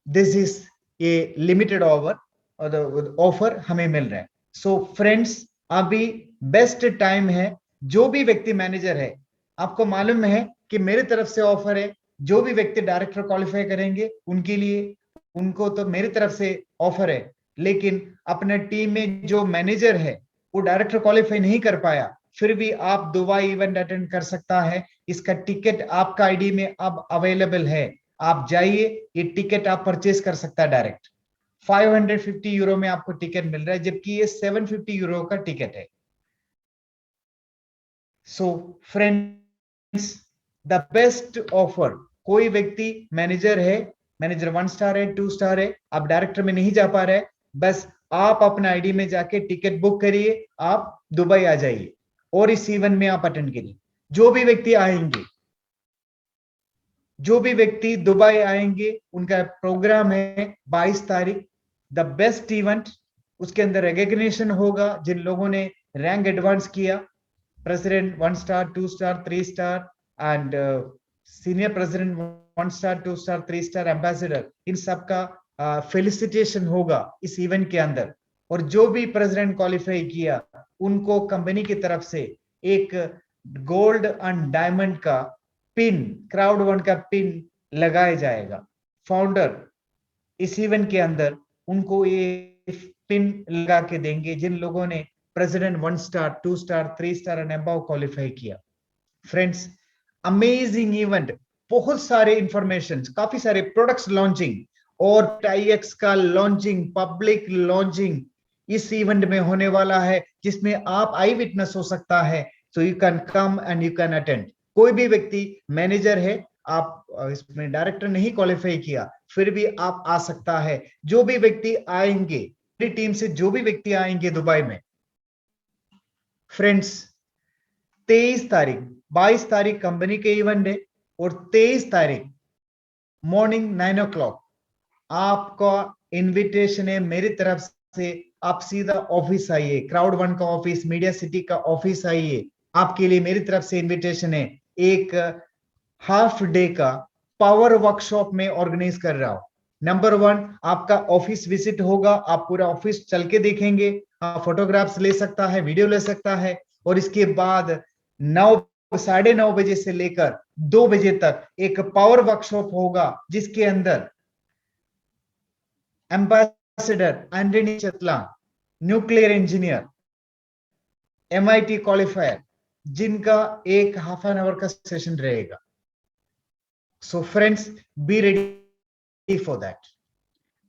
this is a limited offer हमें मिल रहा है। सो फ्रेंड्स, अभी बेस्ट टाइम है। जो भी व्यक्ति मैनेजर है, आपको मालूम है कि मेरे तरफ से ऑफर है, जो भी व्यक्ति डायरेक्टर क्वालिफाई करेंगे उनके लिए, उनको तो मेरी तरफ से ऑफर है। लेकिन अपने टीम में जो मैनेजर है वो डायरेक्टर क्वालिफाई नहीं कर पाया, फिर भी आप दुबई इवेंट अटेंड कर सकता है। इसका टिकट आपका आईडी में अब अवेलेबल है। आप जाइए, ये टिकट आप परचेज कर सकता है डायरेक्ट। 550 यूरो में आपको टिकट मिल रहा है, जबकि ये 750 यूरो का टिकट है। So friends, the best offer. कोई व्यक्ति मैनेजर है, मैनेजर 1 स्टार है, 2 स्टार है, आप डायरेक्टर में नहीं जा पा रहे, बस आप अपना आईडी में जाके टिकट बुक करिए, आप दुबई आ जाइए और इस इवेंट में आप अटेंड करिए। जो भी व्यक्ति आएंगे, जो भी व्यक्ति दुबई आएंगे, उनका प्रोग्राम है 22 तारीख, द बेस्ट इवेंट। उसके अंदर रिकॉग्निशन होगा जिन लोगों ने रैंक एडवांस किया, president 1 star, 2 star, 3 star and senior president, 1 star, 2 star, 3 star ambassador, इन सब का फेलिसिटेशन होगा इस इवेंट के अंदर। और जो भी प्रेसिडेंट क्वालिफाई किया उनको कंपनी की तरफ से एक गोल्ड एंड डायमंड का पिन, क्राउड वन का पिन लगाया जाएगा। फाउंडर इस इवेंट के अंदर उनको ये पिन लगा के देंगे जिन लोगों ने president 1 star, 2 star, 3 star and above qualify किया। फ्रेंड्स, अमेजिंग इवेंट, बहुत सारे इंफॉर्मेशन, काफी सारे प्रोडक्ट्स लॉन्चिंग और टाईएक्स का लॉन्चिंग, पब्लिक लॉन्चिंग इस इवेंट में होने वाला है, जिसमें आप आई विटनेस हो सकता है। So you can come and you can attend. कोई भी व्यक्ति, मैनेजर है, आप इसमें डायरेक्टर नहीं क्वालिफाई किया, फिर भी आप आ सकता है। जो भी व्यक्ति आएंगे, टीम से जो भी व्यक्ति आएंगे दुबई में, फ्रेंड्स, 23 तारीख, 22 तारीख कंपनी के इवेंट है और 23 तारीख मॉर्निंग 9 o'clock आपका इनविटेशन है मेरी तरफ से। आप सीधा ऑफिस आइए, क्राउड वन का ऑफिस, मीडिया सिटी का ऑफिस आइए। आपके लिए मेरी तरफ से इनविटेशन है। एक हाफ डे का पावर वर्कशॉप में ऑर्गेनाइज कर रहा हूं। नंबर 1, आपका ऑफिस विजिट होगा, आप पूरा ऑफिस चल के देखेंगे, फोटोग्राफ्स ले सकता है, वीडियो ले सकता है। और इसके बाद 9, 9:30 बजे से लेकर 2 बजे तक एक पावर वर्कशॉप होगा, जिसके अंदर ambassador Antony Chatla, nuclear engineer, MIT qualifier, जिनका एक हाफ एन आवर का सेशन रहेगा। So friends, be ready for that,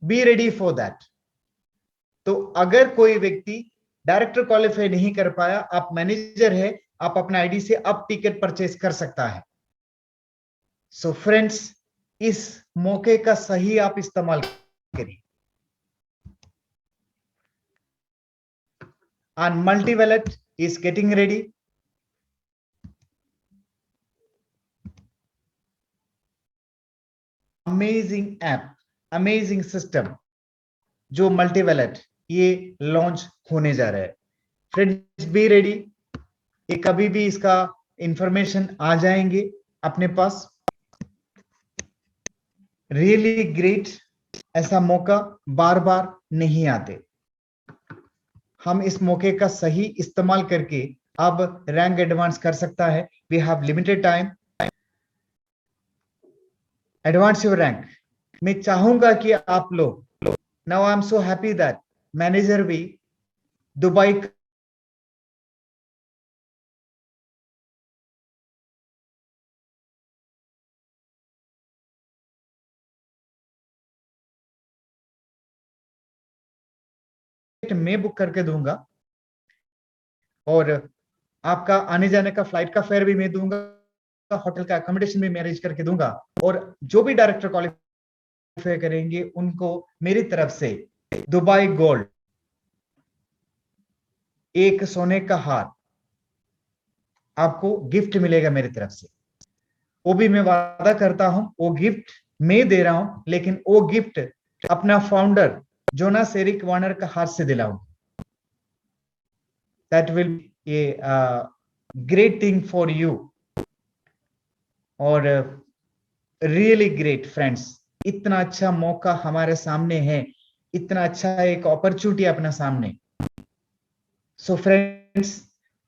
be ready for that. तो अगर कोई व्यक्ति डायरेक्टर क्वालिफाई नहीं कर पाया, आप मैनेजर है, आप अपना आईडी से अब टिकट परचेज कर सकता है। सो फ्रेंड्स, इस मौके का सही आप इस्तेमाल करिए। And Multivalet is getting ready. Amazing app, amazing system जो मल्टीवैलेट ये लॉन्च होने जा रहा है। Friends, be ready. ये कभी भी इसका इंफॉर्मेशन आ जाएंगे अपने पास। रियली ग्रेट, ऐसा मौका बार बार नहीं आते। हम इस मौके का सही इस्तेमाल करके अब रैंक एडवांस कर सकता है। We have limited time, advance your rank. मैं चाहूंगा कि आप लोग, now I am so happy that manager भी दुबई मैं बुक करके दूंगा और आपका आने जाने का फ्लाइट का फेयर भी मैं दूंगा, होटल का अकोमोडेशन भी मैं अरेंज करके दूंगा। और जो भी डायरेक्टर क्वालिफाई करेंगे उनको मेरी तरफ से दुबई गोल्ड, एक सोने का हार आपको गिफ्ट मिलेगा मेरी तरफ से। वो भी मैं वादा करता हूं, वो गिफ्ट मैं दे रहा हूं, लेकिन वो गिफ्ट अपना फाउंडर जोनास एरिक वार्नर का हाथ से दिलाऊं। That will a great thing for you. और रियली ग्रेट फ्रेंड्स, इतना अच्छा मौका हमारे सामने है, इतना अच्छा एक अपॉर्चुनिटी अपना सामने। सो फ्रेंड्स,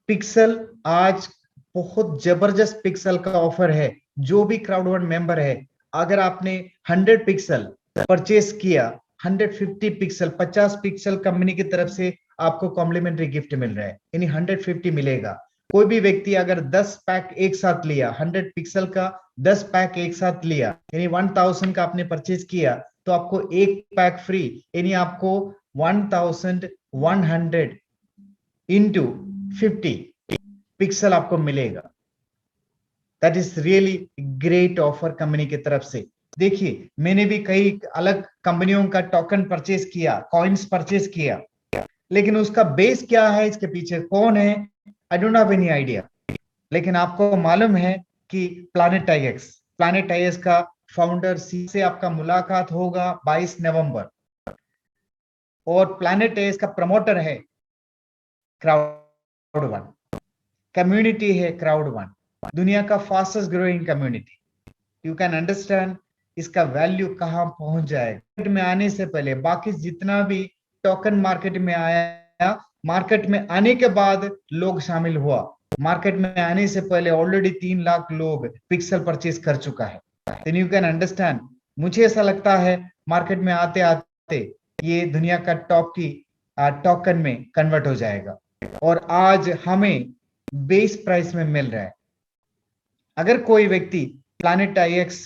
पिक्सल आज बहुत जबरदस्त पिक्सल का ऑफर है। जो भी क्राउड वन मेंबर है, अगर आपने 100 पिक्सल परचेस किया, 150 पिक्सल, 50 पिक्सल कंपनी की तरफ से आपको कॉम्प्लीमेंट्री गिफ्ट मिल रहा है, यानी 150 मिलेगा। कोई भी व्यक्ति अगर 10 पैक एक साथ लिया, 100 पिक्सल का 10 पैक एक साथ लिया, यानी 1000 का आपने परचेज किया, तो आपको एक पैक फ्री, यानी आपको 1100 इंटू 50 पिक्सल आपको मिलेगा। That is really great offer company की तरफ से। देखिए, मैंने भी कई अलग कंपनियों का टोकन परचेज किया, कॉइन्स परचेज किया, लेकिन उसका बेस क्या है, इसके पीछे कौन है, I don't have any idea. लेकिन आपको मालूम है कि प्लैनेट आईएक्स का फाउंडर सी से आपका मुलाकात होगा 22 नवंबर। और प्लैनेट आईएक्स का प्रमोटर है क्राउड वन, कम्युनिटी है क्राउड वन, दुनिया का fastest growing community. You can understand इसका वैल्यू कहाँ पहुंच जाएगा। मार्केट में आने से पहले बाकी जितना भी टोकन मार्केट में आया, मार्केट में आने के बाद लोग शामिल हुआ, मार्केट में आने से पहले ऑलरेडी 3 लाख लोग पिक्सल परचेज कर चुका है। देन यू कैन अंडरस्टैंड, मुझे ऐसा लगता है मार्केट में आते आते ये दुनिया का टॉप की टोकन में कन्वर्ट हो जाएगा और आज हमें बेस प्राइस में मिल रहा है। अगर कोई व्यक्ति प्लैनेट IX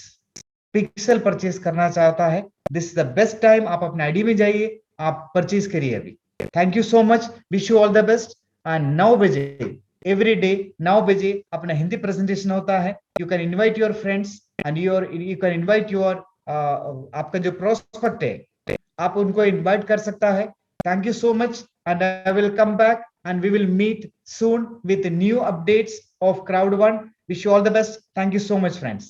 पिक्सल परचेज करना चाहता है, this is the best time. आप अपने आईडी में जाइए, आप परचेज करिए अभी। Thank you so much, wish you all the best. And 9 बजे एवरी डे 9 बजे अपना हिंदी प्रेजेंटेशन होता है। You can invite your friends and you can invite your आपका जो प्रोस्पेक्ट है आप उनको इनवाइट कर सकता है। Thank you so much and I will come back and we will meet soon with new updates of Crowd1. Wish you all the best. Thank you so much, friends.